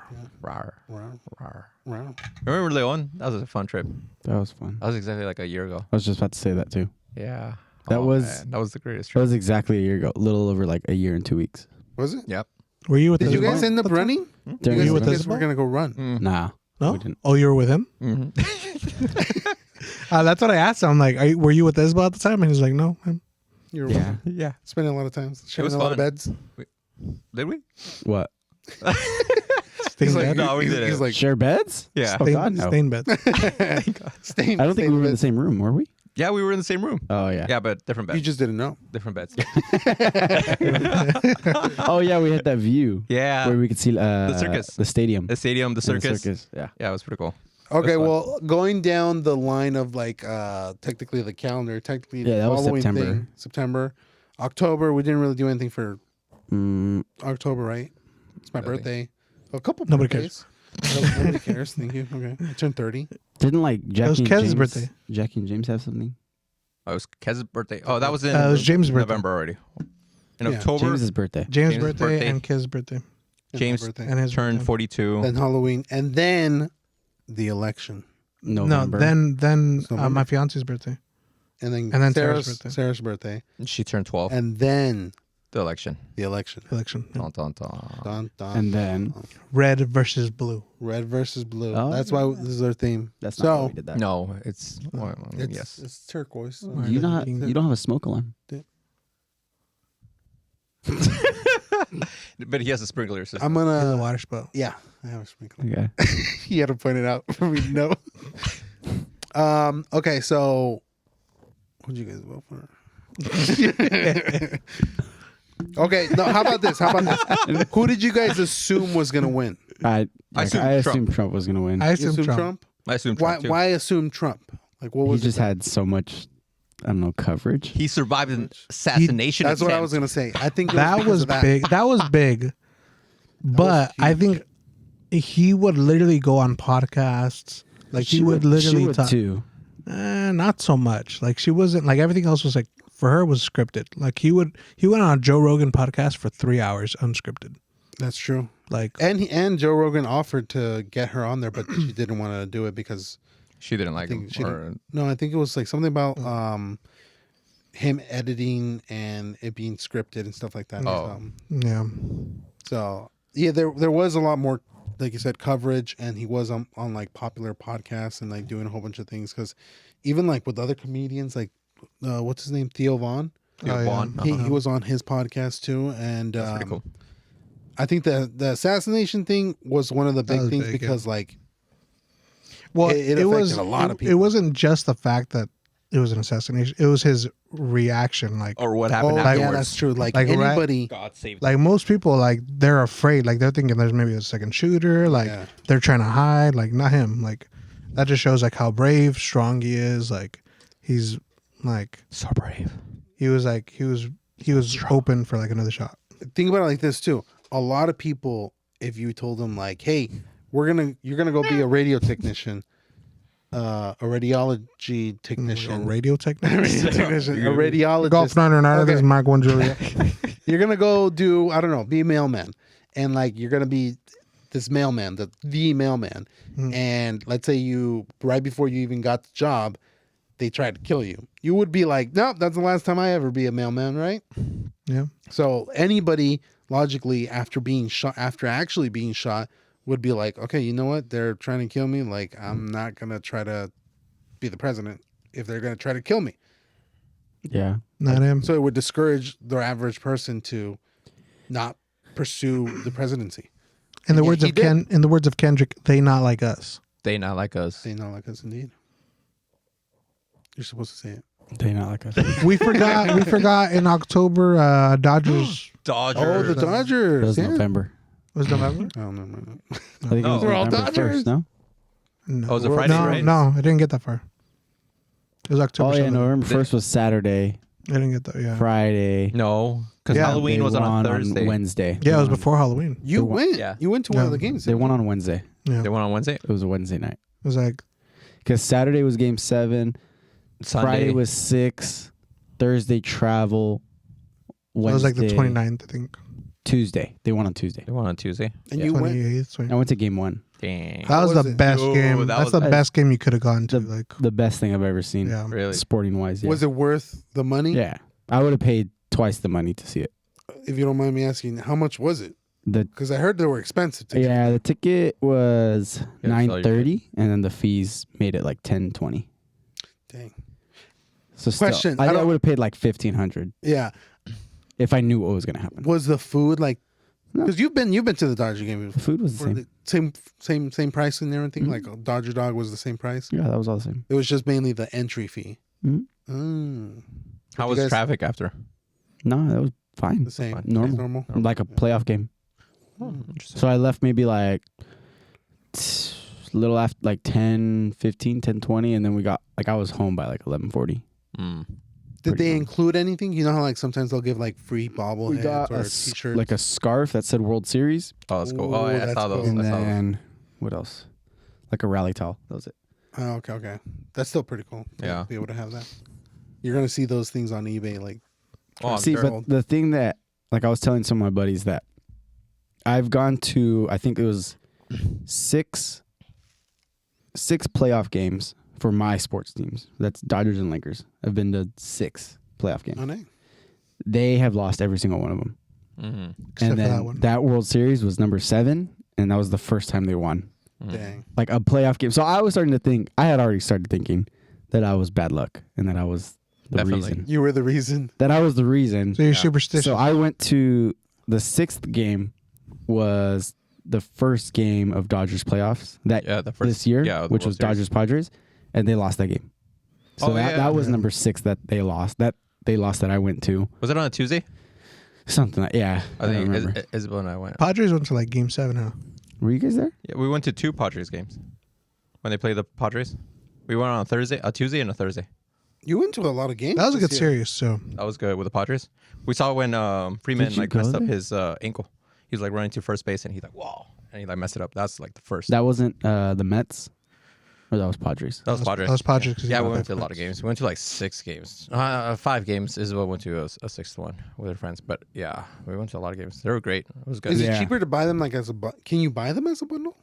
Rawr. Wow. Rawr. Wow. Remember León? That was a fun trip. That was fun. That was exactly like a year ago. I was just about to say that too. Yeah. That was- man, that was the greatest That trip. was exactly a year ago. A little over like a year and 2 weeks. Was it? Yep. Were you with Did you Isabel? guys end up running? During You you with guys Isabel? were going to go run. Mm. Nah. No? We didn't. Oh, you were with him? Mm-hmm. That's what I asked him. I'm like, were you with Isabel at the time? And he's like, no. You were Yeah. yeah. spending a lot of time. Sharing was a lot fun. of beds. Did we? What? Stain He's like, bed. No, we didn't. He's like, Share beds? Yeah. Oh God, no. Stain bed. staying. I don't think we were in the beds. same room, were we? Yeah, we were in the same room. Oh yeah. Yeah, but different You beds. just didn't know. Different beds. Oh yeah, we had that view Yeah. where we could see The circus. the stadium, The stadium, the And circus. Yeah. Yeah, it was pretty cool. Okay, fun. well, going down the line of like technically the calendar, technically Yeah, the that was following September. thing, September, October. We didn't really do anything for Mm, October, right? It's my Really? birthday. A couple. Nobody birthdays. Nobody cares. Thank you. Okay, I turned 30. didn't like was Jackie and Kez's James? birthday. Jackie and James have something. Oh, it was Kez's birthday. Oh, that was in It was James' birthday. November already. In Yeah. October, James's birthday. James' James' birthday, birthday. and Kiz's birthday. And my James birthday. And his turned birthday. 42. Then Halloween, and then the election. November. No, then November. my fiance's birthday. and then And then Sarah's birthday, She turned 12. and then The election. the election. election. Dun, dun, dun. Dun, dun, And then Red versus blue. red versus blue. Oh. That's why this is our theme. that's So- not why we did that. No, it's well, It's, yes. it's turquoise. You don't have a smoke alarm. But he has a sprinkler system. I'm In the gonna. water spout. Yeah, I have a sprinkler. Okay. He had to point it out for me to know. Okay, so what'd you guys vote for? Okay, no. How about this? Who did you guys assume was gonna win? I assumed assumed Trump was gonna win. I You assume assume Trump. Trump. I assume Why? Trump too. Why assume Trump? Like, what He was just it? had so much, I don't know, coverage. He survived an assassination That's what I attempt. was gonna say. I think it That because was of that. big. That was big. But I think he would literally go on podcasts. Like he would she literally would talk. too. Not so much. Like she wasn't like everything else was like for her was scripted. Like he went on a Joe Rogan podcast for 3 hours unscripted. That's true. Like And Joe Rogan offered to get her on there, but she didn't want to do it because She didn't like him. think she Or, no, I think it was like something about him editing and it being scripted and stuff like that. Oh. yeah. So yeah, there was a lot more, like you said, coverage, and he was on like popular podcasts and like doing a whole bunch of things. Because even like with other comedians, like what's his name, Theo Vaughn, Theo Oh, yeah. Vaughn. he was on his podcast too, and That's pretty cool. I think the assassination thing was one of the big was things big, yeah. because like Well, It it was affected a lot of It people. wasn't just the fact that it was an assassination. It was his reaction. Like Or what oh happened yeah, afterwards. that's true. Like Like, right- anybody, God save like most people, like they're afraid. Like they're thinking there's maybe a second shooter. Like Yeah. they're trying to hide. Like not him. Like that just shows like how brave, strong he is. Like he's like So brave. he was hoping for like another shot. think about it like this too. A lot of people, if you told them like, "Hey, you're gonna go be a radio technician, a radiology technician, A radio technician. a radiologist, Golf 909. Okay. This is Mark 1 Julia. you're gonna go do, I don't know, be a mailman, and like you're gonna be this mailman, the mailman, and let's say you right before you even got the job, they tried to kill you. You would be like, nope, that's the last time I ever be a mailman, right? Yeah. So anybody logically after actually being shot would be like, okay, you know what? They're trying to kill me. Like, I'm not going to try to be the president if they're going to try to kill me. Yeah. Not him. So it would discourage the average person to not pursue the presidency. In the Yeah, words he of did. in the words of Kendrick, they not like us. They not like us. Say not like us indeed. You're supposed to say it. They not like us. We forgot in October Dodgers. Dodgers Oh, the It Dodgers. was Yeah. November. was November? Oh, no. I think No. it was We're all November Dodgers. 1st, no? No. Oh, it was a Friday, no, right? no, I didn't get that far. It was October. Oh, yeah, 7th. November 1st was Saturday, I didn't get that. Yeah. Friday. No, because Yeah. Halloween They was on a won Thursday. Wednesday. Yeah, it was They won- before Halloween. You won- went. Yeah. You went to one of Yeah. the games. They won on Wednesday. Yeah. They won on Wednesday. It was a Wednesday night. It was like Because Saturday was game 7. Sunday Friday was 6. Thursday travel. it was like the Wednesday, 29th, I think. Tuesday. They won on Tuesday. They won on Tuesday. And Yeah. you went. 28th. I went to game 1. Dang. That was was the it? best Yo, game. that That's was- the best game you could have gone to. The- Like, The best thing I've ever seen. yeah. Really? Sporting wise. Yeah. Was it worth the money? Yeah. I would have paid twice the money to see it. If you don't mind me asking, how much was it? The Because I heard they were expensive. Tickets. Yeah, the ticket was You gotta sell your $9.30 and then the fees made it like $10.20. Dang. So still, Question, I I don't- would have paid like $1,500 Yeah. if I knew what was gonna happen. Was the food like? No. Because you've been to the Dodger game. The food was the Were same. the same price and everything. Mhm. Like a Dodger dog was the same price. Yeah, that was all the same. It was just mainly the entry fee. Mhm. How You was guys- traffic after? No, that was fine. The same. Normal. Normal. Like a playoff game. Oh, interesting. So I left maybe like a little after like 10:15, 10:20, and then we got like I was home by like 11:40. Mm. Did Pretty they fun. include anything? You know how like sometimes they'll give like free We bobbleheads got or t-shirts. like a scarf that said World Series, Oh, that's cool. Ooh, Oh, yeah, I that's saw those. cool. and I saw those. then what else? Like a rally towel. That was it. Oh, okay. That's still pretty cool. to Yeah. Be able to have that. You're gonna see those things on eBay. Like, Oh, I'm See, sure. but the thing that, like, I was telling some of my buddies that I've gone to, I think it was six playoff games for my sports teams. That's Dodgers and Lakers. I've been to 6 playoff games. Oh, dang. They have lost every single one of them. Mm-hmm. Except And for then that one. that World Series was number 7, and that was the first time they won. Dang. Like a playoff game. So I was starting to think, I had already started thinking that I was bad luck and that I was the Definitely. reason. You were the reason. That I was the reason. So you're Yeah. superstitious. So I went to the 6th game was the first game of Dodgers playoffs that Yeah, the first this year, yeah, the which World was Series. Dodgers Padres, and they lost that game. So Oh, yeah. that was Yeah. number 6 that they lost. That I went to. Was it on a Tuesday? Something like, yeah. I don't think remember. Isabel and I went. Padres went to like Game 7, huh? Were you guys there? Yeah, we went to 2 Padres games when they played the Padres. We went on a Tuesday and a Thursday. You went to a lot of games. That was a this good year. series. So That was good with the Padres. We saw when Freeman Did you like go messed up there? his ankle. He was like running to first base and he's like, whoa, and he like messed it up. That's like the first. That wasn't the Mets, or that was Padres. That was Padres. That was Padres. 'cause Yeah, you we got went to a that lot of Mets. games. We went to like 6 games, 5 games. Isabel went to a 6th one with her friends. But yeah, we went to a lot of games. They were great. It was good. Is it Yeah. cheaper to buy them like as a? Can you buy them as a bundle?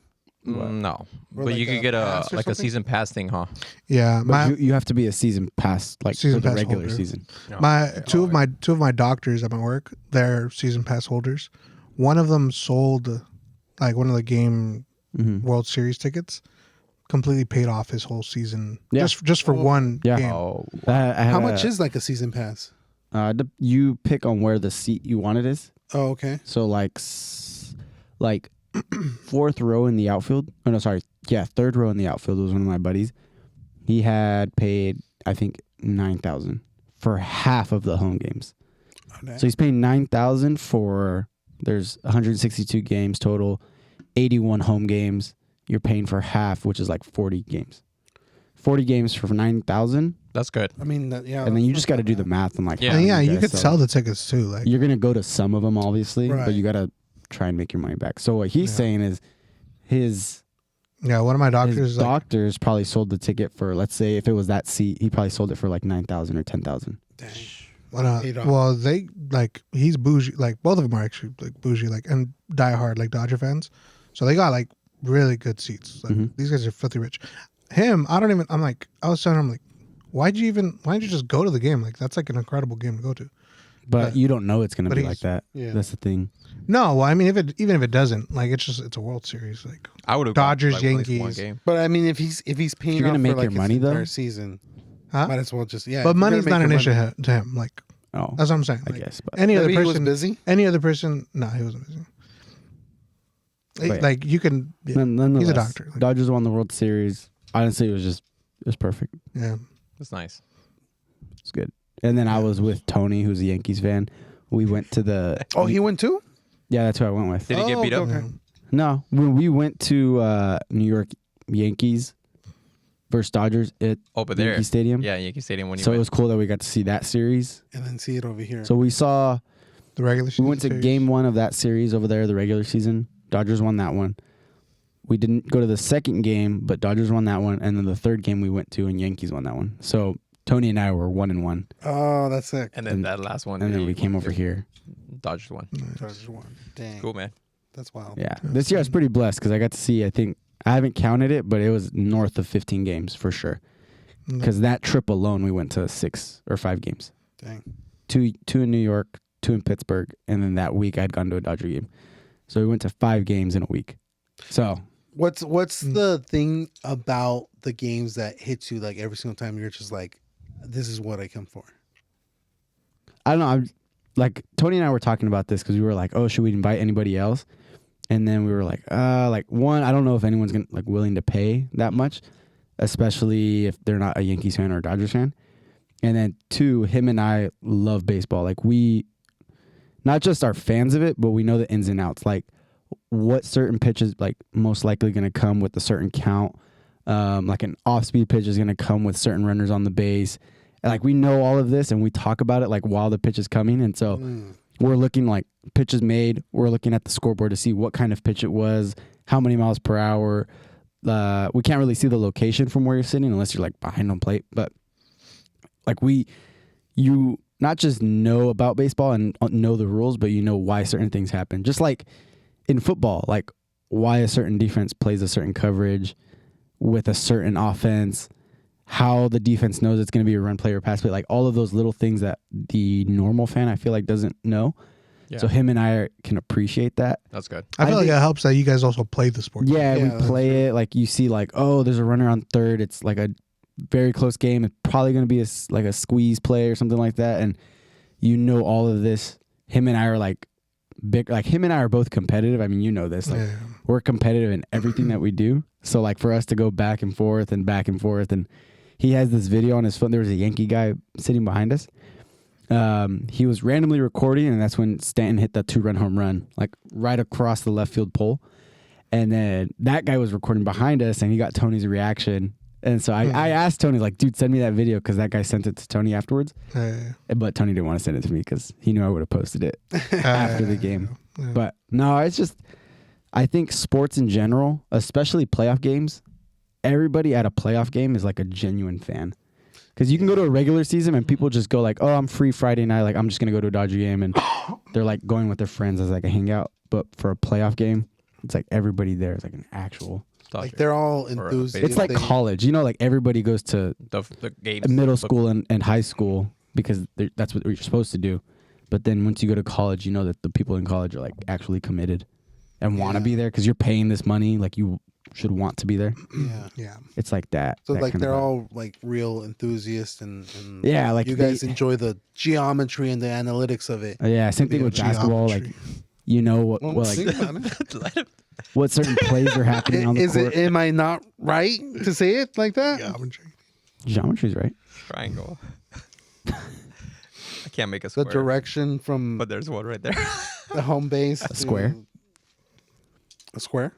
No, Or but like you a could get a pass or like a something? season pass thing, huh? Yeah, But you have to be a season pass, like Season for the pass regular holder. season. No. two of my doctors at my work, they're season pass holders. One of them sold like one of the game Mm-hmm. World Series tickets, completely paid off his whole season Yeah. just for Oh. one Yeah. game. Oh, How much is like a season pass? You pick on where the seat you want it is. Oh, okay. So like 4th row in the outfield. Oh no, sorry. Yeah, 3rd row in the outfield was one of my buddies. He had paid, I think, 9,000 for half of the home games. Oh, dang. So he's paying 9,000 for. There's 162 games total, 81 home games. You're paying for half, which is like 40 games. 40 games for 9,000, that's good. I mean, yeah. and then you that's just got to not do bad. the math on like. Yeah. how And yeah, many you guys could sell the tickets too. Like You're gonna go to some of them, obviously, Right. but you got to try and make your money back. So what he's Yeah. saying is, his yeah, one of my doctors his is like, doctors probably sold the ticket for, let's say, if it was that seat, he probably sold it for like 9,000 or 10,000. Dang. well, paid off. well, they like he's bougie. Like both of them are actually like bougie, like and diehard like Dodger fans. So they got like really good seats. Like Mhm. these guys are filthy rich. Him, I don't even. I'm like, I was telling him like, why didn't you just go to the game? Like that's like an incredible game to go to. But you don't know it's gonna but be he's- like that. Yeah. That's the thing. No, well, I mean, even if it doesn't, like it's a World Series. Like I would have Dodgers, like, at least one Yankees. game. But I mean, if he's paying You're gonna off make for like your money, his though? entire season, huh? might as well just but yeah. if you're money's gonna not make an your issue to him. Like Oh, that's what I'm saying. I Like, guess. But any other Maybe he was person, busy. any other person, no, he wasn't busy. But yeah. Like you can, yeah, nonetheless, he's a doctor. Like, Dodgers won the World Series. Honestly, it was perfect. yeah. That's nice. It's good. And then I was with Tony, who's a Yankees fan. We went to the. Oh, he went too. Yeah, that's who I went with. Did he get Oh, beat up? okay. No, when we went to New York Yankees versus Dodgers at Over there. Yankee Stadium. Yeah, Yankee Stadium when you So it went. was cool that we got to see that series. And then see it over here. So we saw. The regular season. We went to series. game 1 of that series over there, the regular season. Dodgers won that one. We didn't go to the second game, but Dodgers won that one. And then the third game we went to, and Yankees won that one. So Tony and I were 1-1. Oh, that's sick. And then and- that last one. And then they we came won over too. here. Dodgers won. Dodgers won. Dang. Cool, man. That's wild. Yeah. This year I was pretty blessed because I got to see, I think, I haven't counted it, but it was north of 15 games for sure. Mm. Because that trip alone, we went to 6 or 5 games. Dang. Two in New York, 2 in Pittsburgh, and then that week I'd gone to a Dodger game. So we went to 5 games in a week. So What's Mm. the thing about the games that hits you like every single time you're just like, this is what I come for? I don't know. I'm like Tony and I were talking about this because we were like, oh, should we invite anybody else? And then we were like one, I don't know if anyone's gonna like willing to pay that much, especially if they're not a Yankees fan or a Dodgers fan. And then 2, him and I love baseball. Like we not just are fans of it, but we know the ins and outs. Like what certain pitches like most likely going to come with a certain count. Like an off-speed pitch is going to come with certain runners on the base. And like we know all of this, and we talk about it like while the pitch is coming. And so we're looking like pitches made. We're looking at the scoreboard to see what kind of pitch it was, how many miles per hour. We can't really see the location from where you're sitting unless you're like behind home plate. But like you not just know about baseball and know the rules, but you know why certain things happen. Just like in football, like why a certain defense plays a certain coverage with a certain offense. how the defense knows it's going to be a run play or pass play, like all of those little things that the normal fan I feel like doesn't know. Yeah. So him and I can appreciate that. That's good. I feel like think- it helps that you guys also play the sport. Yeah, Yeah, we that's play it like you see like, oh, there's a runner on third. It's like a very close game. It's probably going to be like a squeeze play or something like that. And you know all of this. Him and I are like big. Like him and I are both competitive. I mean, you know this. Like Yeah. we're competitive in everything that we do. So like for us to go back and forth, and he has this video on his phone. There was a Yankee guy sitting behind us. He was randomly recording, and that's when Stanton hit that 2-run home run, like right across the left field pole. And then that guy was recording behind us, and he got Tony's reaction. And so I asked Tony, like, dude, send me that video, because that guy sent it to Tony afterwards. But Tony didn't want to send it to me because he knew I would have posted it after the game. Yeah. But no, it's just, I think sports in general, especially playoff games, everybody at a playoff game is like a genuine fan. Because you can go to a regular season and people just go like, oh, I'm free Friday night. Like, I'm just going to go to a Dodger game. And they're like going with their friends as like a hangout. But for a playoff game, it's like everybody there is like an actual. Like they're all enthusiastic. It's like college. You know, like everybody goes to the games, middle school and high school because that's what you're supposed to do. But then once you go to college, you know that the people in college are like actually committed and want to be there because you're paying this money. Like you should want to be there. Yeah. Yeah. It's like that. So that like kind of they're vibe. all like real enthusiasts and Yeah, like you guys enjoy the geometry and the analytics of it. Yeah, same thing with basketball. Like you know what Well, like think about it. what certain plays are happening on the Is court. it? Am I not right to say it like that? Geometry's right. triangle. I can't make a The square, direction from but there's one right there. the home base. A square? A square.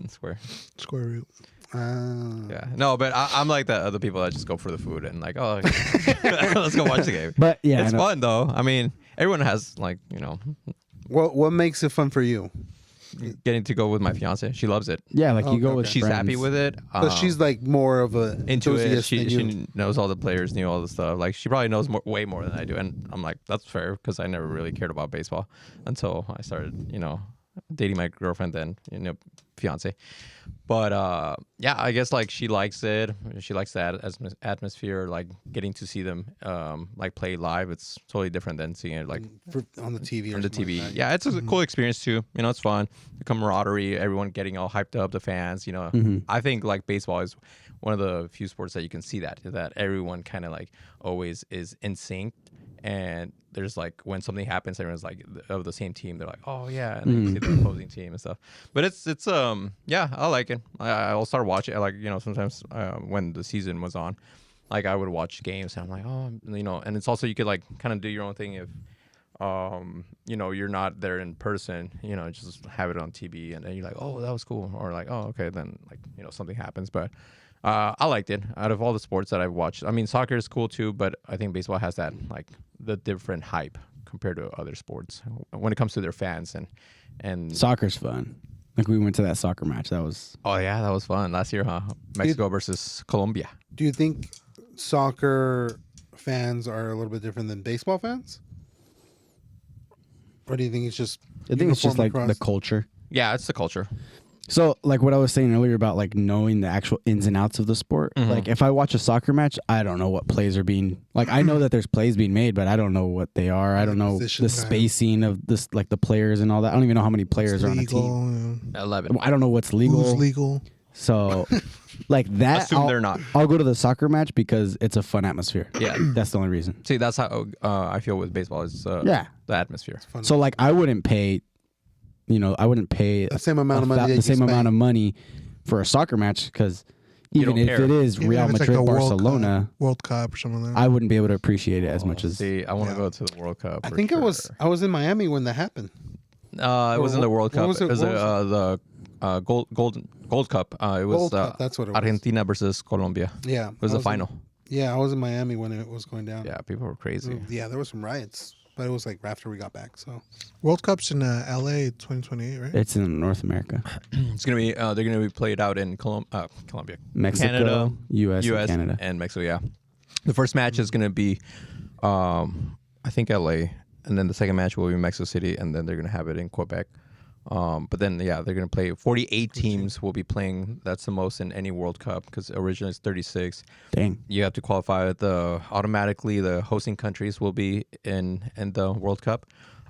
Square. Square root. Yeah. No, but I'm like the other people that just go for the food and like, oh, let's go watch the game. But yeah, It's I know. fun though. I mean, everyone has like, What makes it fun for you? getting to go with my fiance. She loves it. Yeah, like you Okay, go with okay. She's happy friends. with it. But she's like more of a into it. enthusiast than you. She knows all the players, knew all the stuff. Like she probably knows way more than I do. And I'm like, that's fair because I never really cared about baseball until I started, dating my girlfriend then, fiance. But yeah, I guess like she likes it. She likes that atmosphere, like getting to see them like play live. It's totally different than seeing it like On the TV. on or the something TV. like that. Yeah, it's a cool experience too. It's fun. The camaraderie, everyone getting all hyped up, the fans, I think like baseball is one of the few sports that you can see that everyone kind of like always is in sync. And there's like when something happens, everyone's like of the same team. They're like, oh yeah, and then you see the opposing team and stuff. But it's yeah, I like it. I'll start watching. Like sometimes when the season was on, like I would watch games and I'm like, oh, and it's also you could like kind of do your own thing if you're not there in person, just have it on TV and then you're like, oh, that was cool, or like, oh, okay, then like something happens. But I liked it. Out of all the sports that I've watched, I mean, soccer is cool too, but I think baseball has that like the different hype compared to other sports when it comes to their fans and Soccer's fun. Like we went to that soccer match. That was oh yeah, that was fun last year, huh? Mexico versus Colombia. Do you think soccer fans are a little bit different than baseball fans? Or do you think it's just I think it's just uniform like the across? culture. Yeah, it's the culture. So, like what I was saying earlier about like knowing the actual ins and outs of the sport. Like if I watch a soccer match, I don't know what plays are being like. I know that there's plays being made, but I don't know what they are. I don't know position, the right. spacing of this, like the players and all that. I don't even know how many players are on a team. Legal. 11. I don't know what's legal. Who's legal? So, like that, Assume they're not. I'll go to the soccer match because it's a fun atmosphere. Yeah. That's the only reason. See, that's how I feel with baseball is Yeah. the atmosphere. So, like, I wouldn't pay. I wouldn't pay The same amount of money that the you same amount spend. of money for a soccer match because even don't if care. it is Even Real if it's like Madrid, the Barcelona, World Cup or something like that. I wouldn't be able to appreciate it as much as. See, I want to Yeah. go to the World Cup. I for think sure. I was in Miami when that happened. It was in the World what Cup. was it? It was What was the Gold Cup. It was Gold Cup, that's what it was. Argentina versus Colombia. Yeah. It was the final. Yeah, I was in Miami when it was going down. Yeah, people were crazy. Yeah, there was some riots, but it was like after we got back. So World Cup's in LA 2028, right? It's in North America, It's gonna be they're gonna be played out in Colombia, Mexico, Canada, U.S., and Canada. and Mexico. Yeah, the first match is gonna be, I think LA, and then the second match will be Mexico City, and then they're gonna have it in Quebec. But then they're gonna play 48 teams will be playing. That's the most in any World Cup because originally it's 36. Dang. You have to qualify. Automatically the hosting countries will be in the World Cup.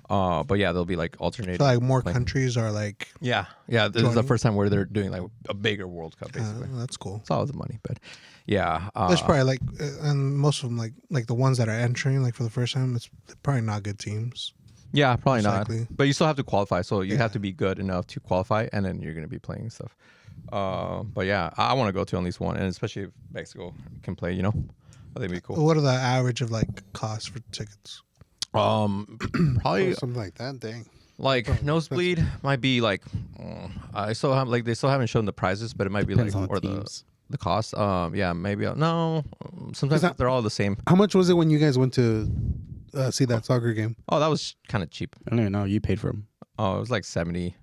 But yeah, they'll be like alternating. So like more playing. countries are like. Yeah. This is the joining? first time where they're doing like a bigger World Cup basically. That's cool. It's all the money, but yeah. There's probably like, and most of them like the ones that are entering like for the first time, it's probably not good teams. Yeah, probably Most not. likely. But you still have to qualify, so you Yeah. have to be good enough to qualify, and then you're gonna be playing stuff. But yeah, I want to go to at least one, and especially if Mexico can play. I think it'd be cool. What are the average of like costs for tickets? Probably something like that. Dang. like nosebleed might be like I still have like they still haven't shown the prizes, but it might be Depends like on or the teams. the cost. Yeah, maybe no. Sometimes that- they're all the same. How much was it when you guys went to see that soccer game? Oh, that was kind of cheap. I don't even know. You paid for them. Oh, it was like 70,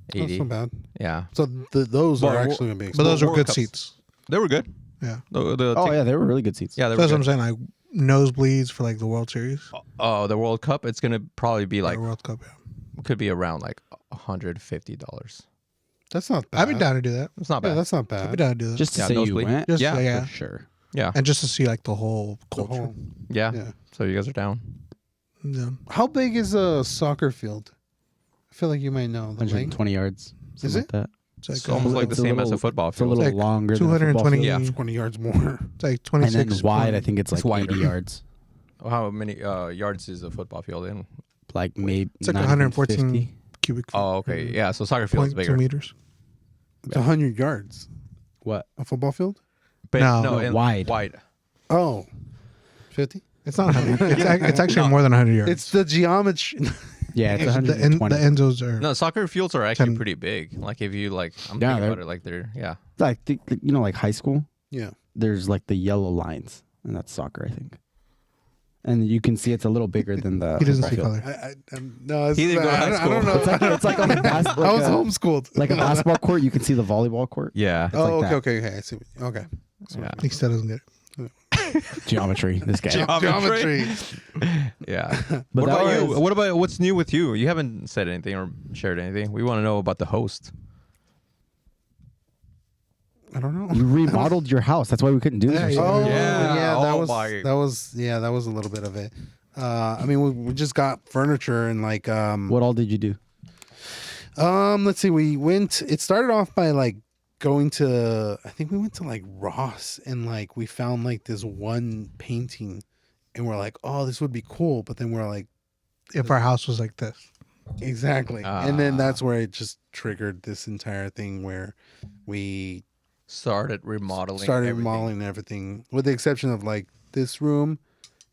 That's 80. not bad. Yeah, So those Well, are actually gonna be But expensive. those are World good Cups. seats. they were good. Yeah. Oh yeah, they were really good seats. Yeah, So they that's were what I'm good. saying. Like nosebleeds for like the World Series. Oh, the World Cup. It's gonna probably be like Or World Cup. Yeah. could be around like $150. That's not bad. I'd be down to do that. It's not Yeah, bad. that's not I'd be bad. down to do that. Just to Yeah, say you nosebleed. went. Just, yeah, yeah. For sure. Yeah, And just to see like the whole The culture. whole- yeah. yeah. So you guys are down. Yeah. How big is a soccer field? I feel like you might know the length. 120 yards. Is Something like that. It's like It's almost like the it's a same as little- a football It's a field. little like longer than a football 220 field. Yeah. 20 yards more. It's like And 26. then wide, I think it's It's like wider. 80 yards. How many yards is a football field in? Like maybe It's like not even 114 50. cubic feet. Oh, okay. Yeah, so soccer field's 0.2 bigger. meters. It's 100 yards. What? A football field? But No, in- wide. Wide. Oh, 50? It's not 100. It's actually more than 100 yards. It's the geometry. Yeah, it's the, 120. the end zones are. No, soccer fields are actually 10. pretty big. Like if you like, I'm Yeah, thinking they're- about it. Like they're Like like high school. yeah. There's like the yellow lines, and that's soccer, I think. And you can see it's a little bigger than the. he doesn't see football field. color. No, it's, He didn't go to I, high don't- I don't know. school. It's like on the basketball. I was homeschooled. Like a basketball court, you can see the volleyball court. yeah. Oh, like okay, that. okay. I see. Okay. Yeah. He still doesn't get it. Geometry. This guy. Geometry. Yeah. But What that about you? was- What about what's new with you? You haven't said anything or shared anything. We want to know about the host. I don't know. You remodeled your house. That's why we couldn't do this. Yeah, or yeah. something. Oh Yeah. that Oh was my. that was a little bit of it. I mean, we just got furniture and like What all did you do? let's see, we went. It started off by like going to. I think we went to like Ross and like we found like this one painting, and we're like, oh, this would be cool. But then we're like, If our house was like this. exactly. And then Ah. that's where it just triggered this entire thing where we Started remodeling. started everything. remodeling everything, with the exception of like this room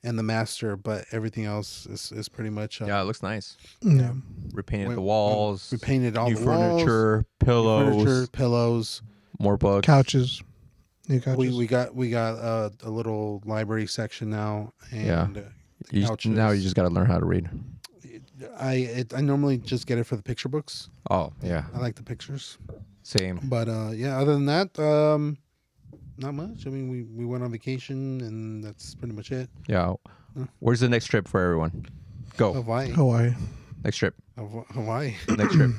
and the master, but everything else is pretty much Yeah, it looks nice. Yeah. Repainted We- the walls. we painted all new the walls, furniture, pillows, furniture, pillows. more books. Couches. New couches. We got a little library section now, and Yeah. Now you just got to learn how to read. I normally just get it for the picture books. Oh yeah, I like the pictures, same. but yeah. Other than that, not much. I mean, we went on vacation, and that's pretty much it. Yeah. Where's the next trip for everyone? Go. Hawaii, Hawaii. Next trip. Hawaii. Next trip.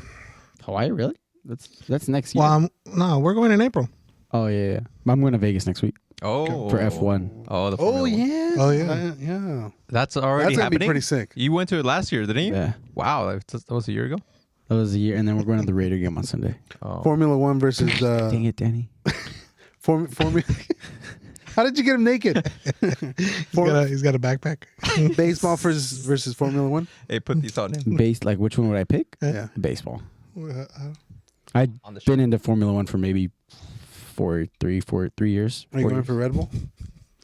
Hawaii, really? That's next year. Well, no, we're going in April. Oh yeah. I'm going to Vegas next week Oh. for F1. Oh, the Oh Formula One. yeah. Oh, yeah. Yeah. That's already That's gonna happening. be pretty sick. You went to it last year, didn't you? Yeah, Wow, that was a year ago. that was a year, and then we're going to the Raider game on Sunday. Oh. Formula One versus Dang it, Danny. Formula. How did you get him naked? He's got a backpack. Baseball versus Formula One. Hey, put these on him. Base, like which one would I pick? Yeah. Baseball. Uh, I've On the show. been into Formula One for maybe 3 years. Are you 4 going years. for Red Bull?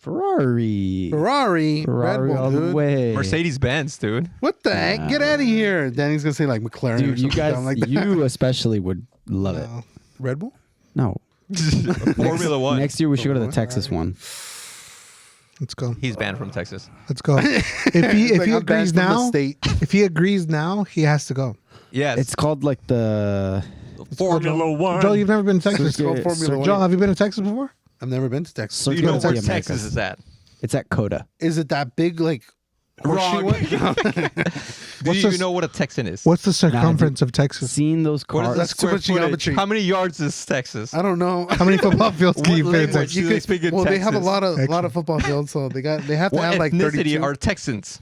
Ferrari? Ferrari Ferrari Red Bull, all the dude. way. Mercedes Benz, dude. What the heck? Get out of here. Danny's gonna say like McLaren or Dude, you something guys, dumb like that. you especially would love it. no. Red Bull? No. Formula One. Next year we should go to the Formula One, Texas one. Let's go. He's banned from Texas. Let's go. If he Like, I'm banned agrees from the now, state. if he agrees now, he has to go. Yes. It's called like the Formula One. Joel, you've never been to Texas. It's called Formula One. Joel, have you been to Texas before? I've never been to Texas. Circuit Do you know of where the Texas Americas. is at? It's at Coda. Is it that big? Like, Horseshoe Wrong. one? Do What's you this- know what a Texan is? What's the circumference of Texas? Seen those What is cars? the That's too square much footage? geometry. How many yards is Texas? I don't know. How many football fields can What you fit in language Texas? do they speak in Well, they have a Texas? lot of Excellent. football fields, so they have to What have like ethnicity 32 are Texans?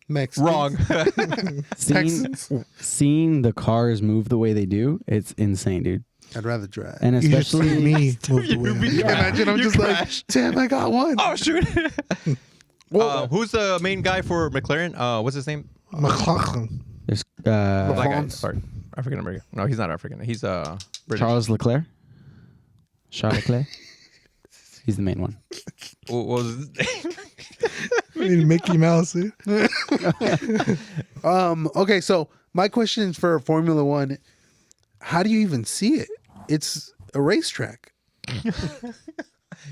Mexicans. Wrong. Seeing the cars move the way they do, it's insane, dude. I'd rather drive. And You just see especially me move the way. I am. Imagine I'm You just crashed. like, damn, I got one. Oh shoot! Who's the main guy for McLaren? What's his name? McLaughlin. there's Black guy. Alphonse. Sorry, African American. No, he's not African. He's British. Charles Leclerc. Charles Leclerc. He's the main one. What was his name? I need Mickey Mouse. Dude. Okay, so my question is for Formula One. How do you even see it? It's a racetrack.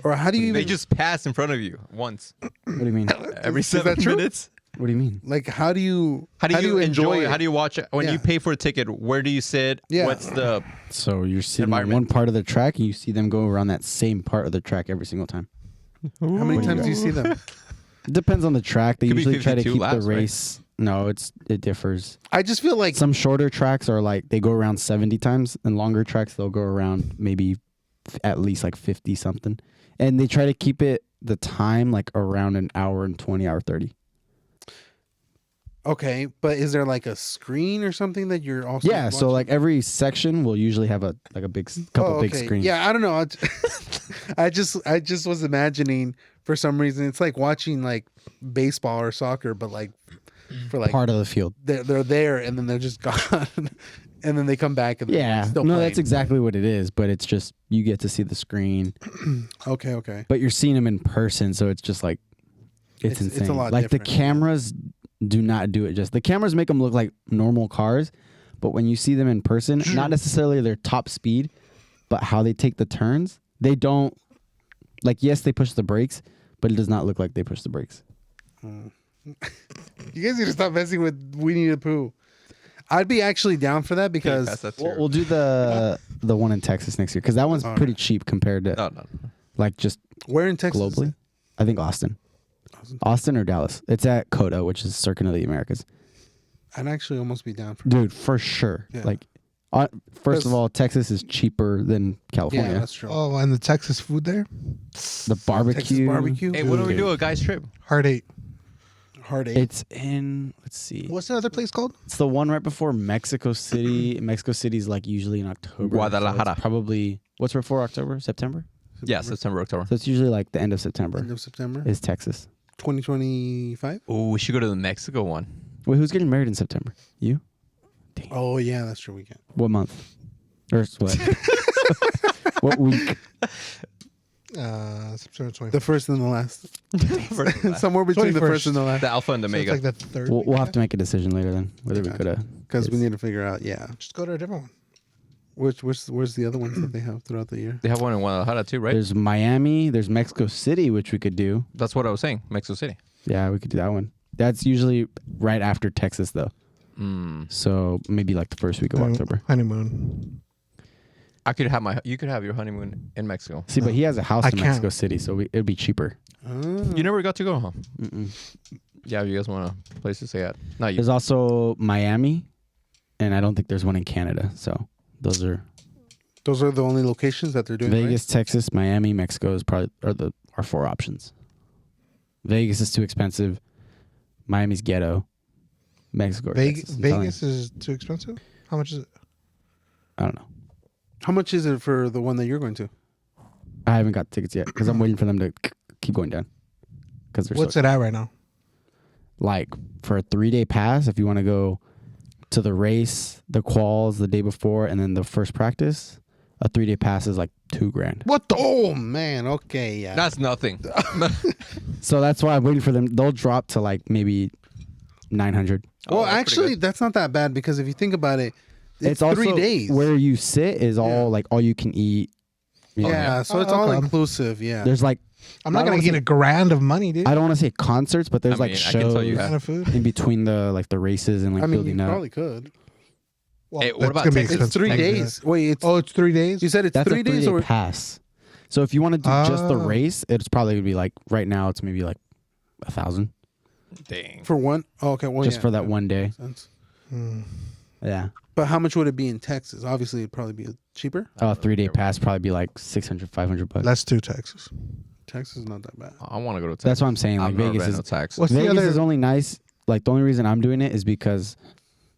Or how do you even They just pass in front of you once What do you mean? every Is 7 that true? minutes. What do you mean? like how do you How do you enjoy it? it? How do you watch it? When Yeah. you pay for a ticket, where do you sit? Yeah. What's the So you're sitting on Environment. one part of the track, and you see them go around that same part of the track every single time. How many What do you times do you see them? It depends on the track. They Could be usually try to 52 keep laps, the right? race. No, it differs. I just feel like Some shorter tracks are like they go around 70 times, and longer tracks they'll go around maybe at least like 50 something. And they try to keep it the time like around an hour and 20, hour 30. okay, but is there like a screen or something that you're also Yeah, so watching? like every section will usually have a couple Oh, big okay. screens. Yeah, I don't know. I just was imagining for some reason it's like watching like baseball or soccer, but like for like Part of the field. they're there and then they're just gone, and then they come back and they're Yeah, still no, playing. that's exactly what it is. But it's just you get to see the screen, Okay. but you're seeing them in person, so it's just like it's It's insane. a lot like different. the cameras do not do it. Just the cameras make them look like normal cars, but when you see them in person, not necessarily their top speed, but how they take the turns, they don't. Like yes, they push the brakes, but it does not look like they push the brakes. You guys need to stop messing with Winnie the Pooh. I'd be actually down for that because Pass that to We'll, your- we'll do the one in Texas next year because that one's All pretty right. cheap compared to No. like just where in Texas? is globally. it? I think Austin or Dallas. It's at COTA, which is Circuit of the Americas. I'd actually almost be down for Dude, for sure. Yeah. Like, first of all, Texas is cheaper than California. Yeah, that's true. Oh, and the Texas food there? The barbecue. Texas barbecue. Hey, what do we Dude. do? A guy's trip. Hard 8. Hard eight. It's in. Let's see. What's the other place called? It's the one right before Mexico City. Mexico City is like usually in October. so Guadalajara. it's probably what's before October? September. Yeah, September, October. So it's usually like the end of September. End of September, Is Texas. 2025. Oh, we should go to the Mexico one. Wait, who's getting married in September? You? Oh yeah, that's true. We can. What month? Or what? What week? September 24th. The first and the last. Somewhere between the 21st. first and the last. The Alpha and So it's Omega. like the third. We'll have to make a decision later then whether we could have. Because we need to figure out. Yeah. Just go to a different one. Where's the other ones that they have throughout the year? They have one in Guadalajara too, right? There's Miami. There's Mexico City, which we could do. That's what I was saying. Mexico City. Yeah, we could do that one. That's usually right after Texas, though. So maybe like the first week of October. Honeymoon. You could have your honeymoon in Mexico. See, but he has a house I in can't. Mexico City, so it'd be cheaper. You never got to go, huh? Mm-mm. Yeah, you guys want a place to stay at? Not you. There's also Miami, and I don't think there's one in Canada. So those are Those are the only locations that they're doing. Vegas, Texas, Miami, Mexico is probably our four options. Vegas is too expensive. Miami's ghetto. Mexico. Or Texas, I'm telling you. Vegas is too expensive? How much is it? I don't know. How much is it for the one that you're going to? I haven't got tickets yet because I'm waiting for them to keep going down. Because they're What's so it at right now? like for a 3-day pass, if you want to go to the race, the quals the day before, and then the first practice, a 3-day pass is like $2,000. What the? Oh man. Okay. Yeah. That's nothing. So that's why I'm waiting for them. They'll drop to like maybe 900. well, Oh, that's pretty actually, good. that's not that bad because if you think about it, it's also 3 days. where you sit is all like all you can eat. You know, yeah. So it's Oh, all okay. inclusive. Yeah. There's like I'm not I don't going to wanna get $1,000 of money, dude. I don't want to say concerts, but there's I like mean, I can tell shows you What kind of food? in between the like the races and like I mean, you building up. probably could. Well, Hey, what that's about gonna be Texas? It's expensive. 3 Texas. days. Wait. It's Oh, it's 3 days? you said it's That's 3 a days 3-day or pass. So if you want to do just the Oh. race, it's probably gonna be like right now it's maybe like 1,000. Dang. For one? Oh, okay. Well, just yeah, for that one day. makes sense. Hmm. Yeah. But how much would it be in Texas? Obviously, it'd probably be cheaper. Oh, 3-day pass probably be like 600, 500 bucks. Let's do Texas. Texas is not that bad. I want to go to Texas. That's what I'm saying. Like I've never Vegas been is to Texas. What's the Vegas other is only nice. Like the only reason I'm doing it is because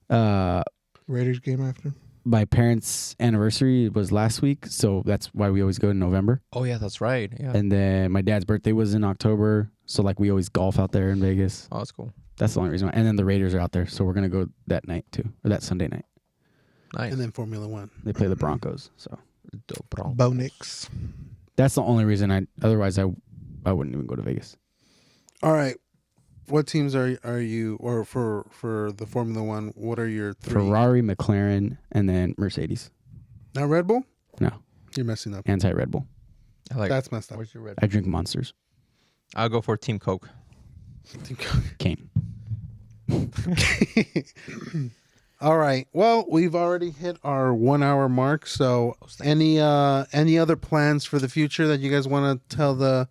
Raiders game after? my parents' anniversary was last week, so that's why we always go in November. Oh yeah, that's right. Yeah. And then my dad's birthday was in October, so like we always golf out there in Vegas. Oh, that's cool. That's the only reason why. And then the Raiders are out there, so we're gonna go that night too, or that Sunday night. Nice. And then Formula One. They play the Broncos, so Dope, bro. Bo Nix. that's the only reason Otherwise, I wouldn't even go to Vegas. All right. What teams are you, or for the Formula One? What are your three? Ferrari, McLaren, and then Mercedes. Not Red Bull. No, You're messing up. anti Red Bull. I like. That's messed up. Where's your red? I drink Monsters. I'll go for Team Coke. Cane. All right. Well, we've already hit our 1 hour mark. So, any other plans for the future that you guys want to tell the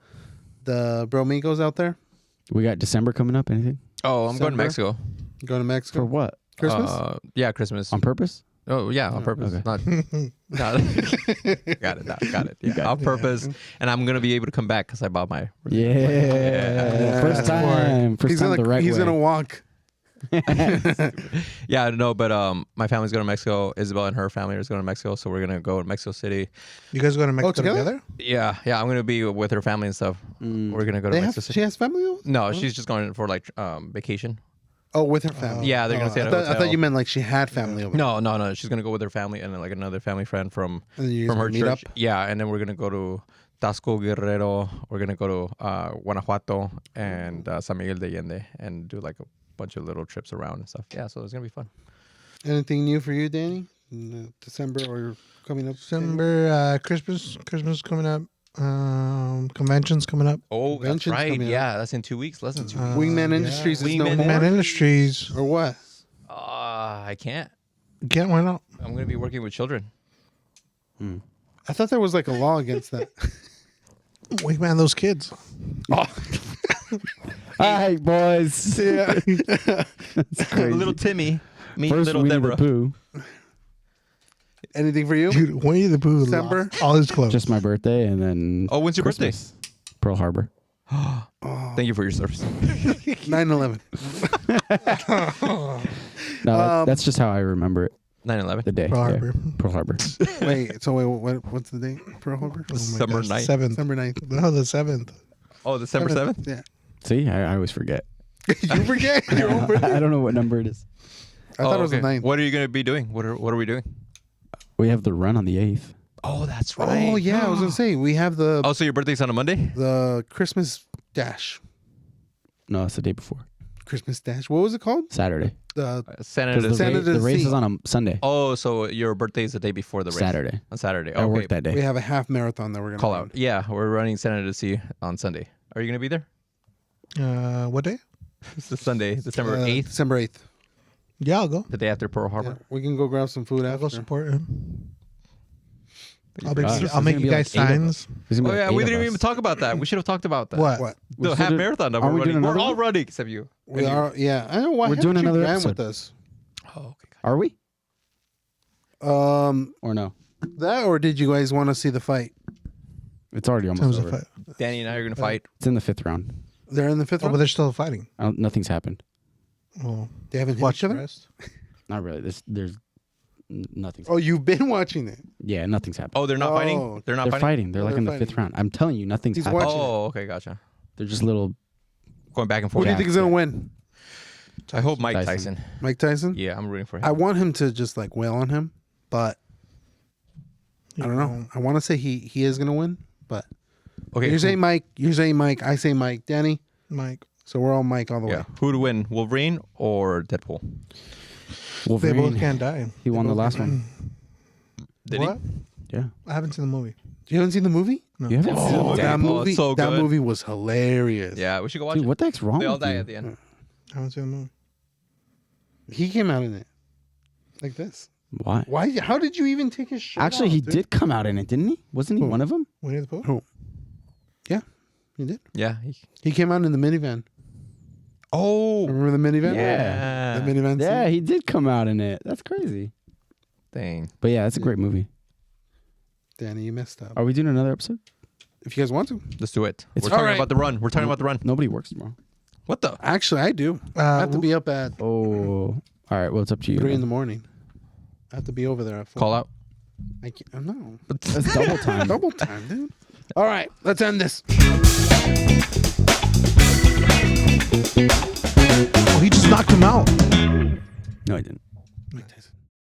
Bromigos out there? We got December coming up. Anything Oh, I'm going to December? Mexico. Going to for Mexico? what? Christmas? Yeah, Christmas. On purpose? Oh yeah, on Oh, purpose. okay. Not got it. Got it. Yeah, on purpose. And I'm gonna be able to come back because I bought my. Yeah. First time. First he's time the right he's way. gonna walk. Yeah, no, but my family's going to Mexico. Isabel and her family is going to Mexico, so we're gonna go to Mexico City. You guys going to Mexico together? together? Yeah, I'm gonna be with her family and stuff. We're gonna go to They Mexico have, City. she has family over? No, she's just going for like vacation. Oh, with her family. Yeah, they're gonna stay at I a thought, I hotel. thought you meant like she had family over. No. She's gonna go with her family and then like another family friend from And then you from guys her meet church. up? Yeah, and then we're gonna go to Tasco, Guerrero. We're gonna go to Guanajuato and San Miguel de Allende and do like a bunch of little trips around and stuff. Yeah, so it's gonna be fun. Anything new for you, Danny? In December or coming up? December, Christmas coming up. Conventions coming up. Oh, that's Convention's right. coming up. Yeah, that's in 2 weeks. Less than 2 weeks. Wingman yeah. Industries is no Wingman more? Man Industries. Or what? I can't. Can't why not? I'm gonna be working with children. I thought there was like a law against that. Wingman those kids. All right, boys. Yeah. That's crazy. Little Timmy, meet First, little Winnie Deborah. the Pooh. Anything for you? Dude, Winnie the Pooh December? lost all his clothes. Just my birthday, and then Oh, when's your Christmas. Pearl Harbor. Thank you for your service. 9/11. No, that's just how I remember it. 9/11. The day. Pearl yeah. Harbor. Pearl Harbor. Wait, so what's the date? Pearl Harbor? Oh my Summer gosh, night. 7th. December 9th. No, the 7th. Oh, December 7th. Yeah. See, I always forget. You forget your own birthday? I don't know what number it is. I thought it was the 9th. What are you gonna be doing? What are we doing? We have the run on the 8th. Oh, that's Oh, yeah. I was going to say, we have the Oh, so your birthday's on a Monday? Christmas dash. No, it's the day before. Christmas dash. What was it called? Saturday. The Saturday. Because Santa the race Sea. is on a Sunday. Oh, so your birthday is the day before the race? Saturday. On Saturday. I Okay. work that day. we have a half marathon that we're going to Call out. Yeah, we're running Santa to Sea on Sunday. Are you gonna be there? What day? It's the Sunday, December 8th, December 8th. Yeah, I'll go. the day after Pearl Yeah, Harbor. we can go grab some food I'll go after. support him. I'll There's make gonna you be guys like 8 of signs. There's gonna Oh be yeah, like we 8 didn't of even us. talk about that. We should have talked about that. What? What? We The should half do- marathon that Are we're we doing running. We're another all one? running except you. We are, yeah. I know why We're haven't doing you another ran episode. with us. Oh, okay. Are we? Or no? did you guys want to see the fight? It's already almost Terms of over. fight. Danny and I are gonna fight. It's in the 5th round. They're in the 5th Oh, but round? they're still fighting. Nothing's happened. Oh, They haven't hit watch each the other? rest. Not really. There's nothing's. Oh, you've been watching it. Yeah, nothing's happened. Oh, they're not Oh. fighting. They're not They're fighting. fighting. They're like they're in the fighting. 5th round. I'm telling you, nothing's He's happened. watching. Oh, okay, gotcha. They're just little. Going back and Who forth. do you Yeah. think is going to win? I hope Mike Tyson. Tyson. Mike Tyson? Yeah, I'm rooting for him. I want him to just like wail on him, but I don't know. I want to say he is going to win, but Okay, you're saying Mike, I say Mike, Danny. Mike. So we're all Mike all the yeah. way. Who would win, Wolverine or Deadpool? They Wolverine. both can't die. He won the last one. Did what? Yeah. I haven't seen the movie. You haven't seen the movie? No. You haven't seen Oh, it? that Deadpool, movie, it's so that good. movie was hilarious. Yeah, we should go watch Dude, it. what the heck's wrong They all with die you? at the end. I haven't seen the movie. He came out in it like this. Why? Why? How did you even take his shirt Actually, off, he dude? did come out in it, didn't he? Wasn't he Who? one of them? Winnie the Pooh? Who? Yeah, he did. Yeah. He came out in the minivan. Oh, Remember the minivan? Yeah. The minivan. Yeah, scene? he did come out in it. That's crazy. Dang. But yeah, it's a great movie. Danny, you messed up. Are we doing another episode? If you guys want to. Let's do it. It's We're talking alright. about the run. We're talking about the run. Nobody works tomorrow. What the? Actually, I do. I have to be up at Oh. All right. Well, it's up to you. 3 in the then. morning. I have to be over there at 4. Call out. I can't. No. That's double time. Double time, dude. All right, let's end this.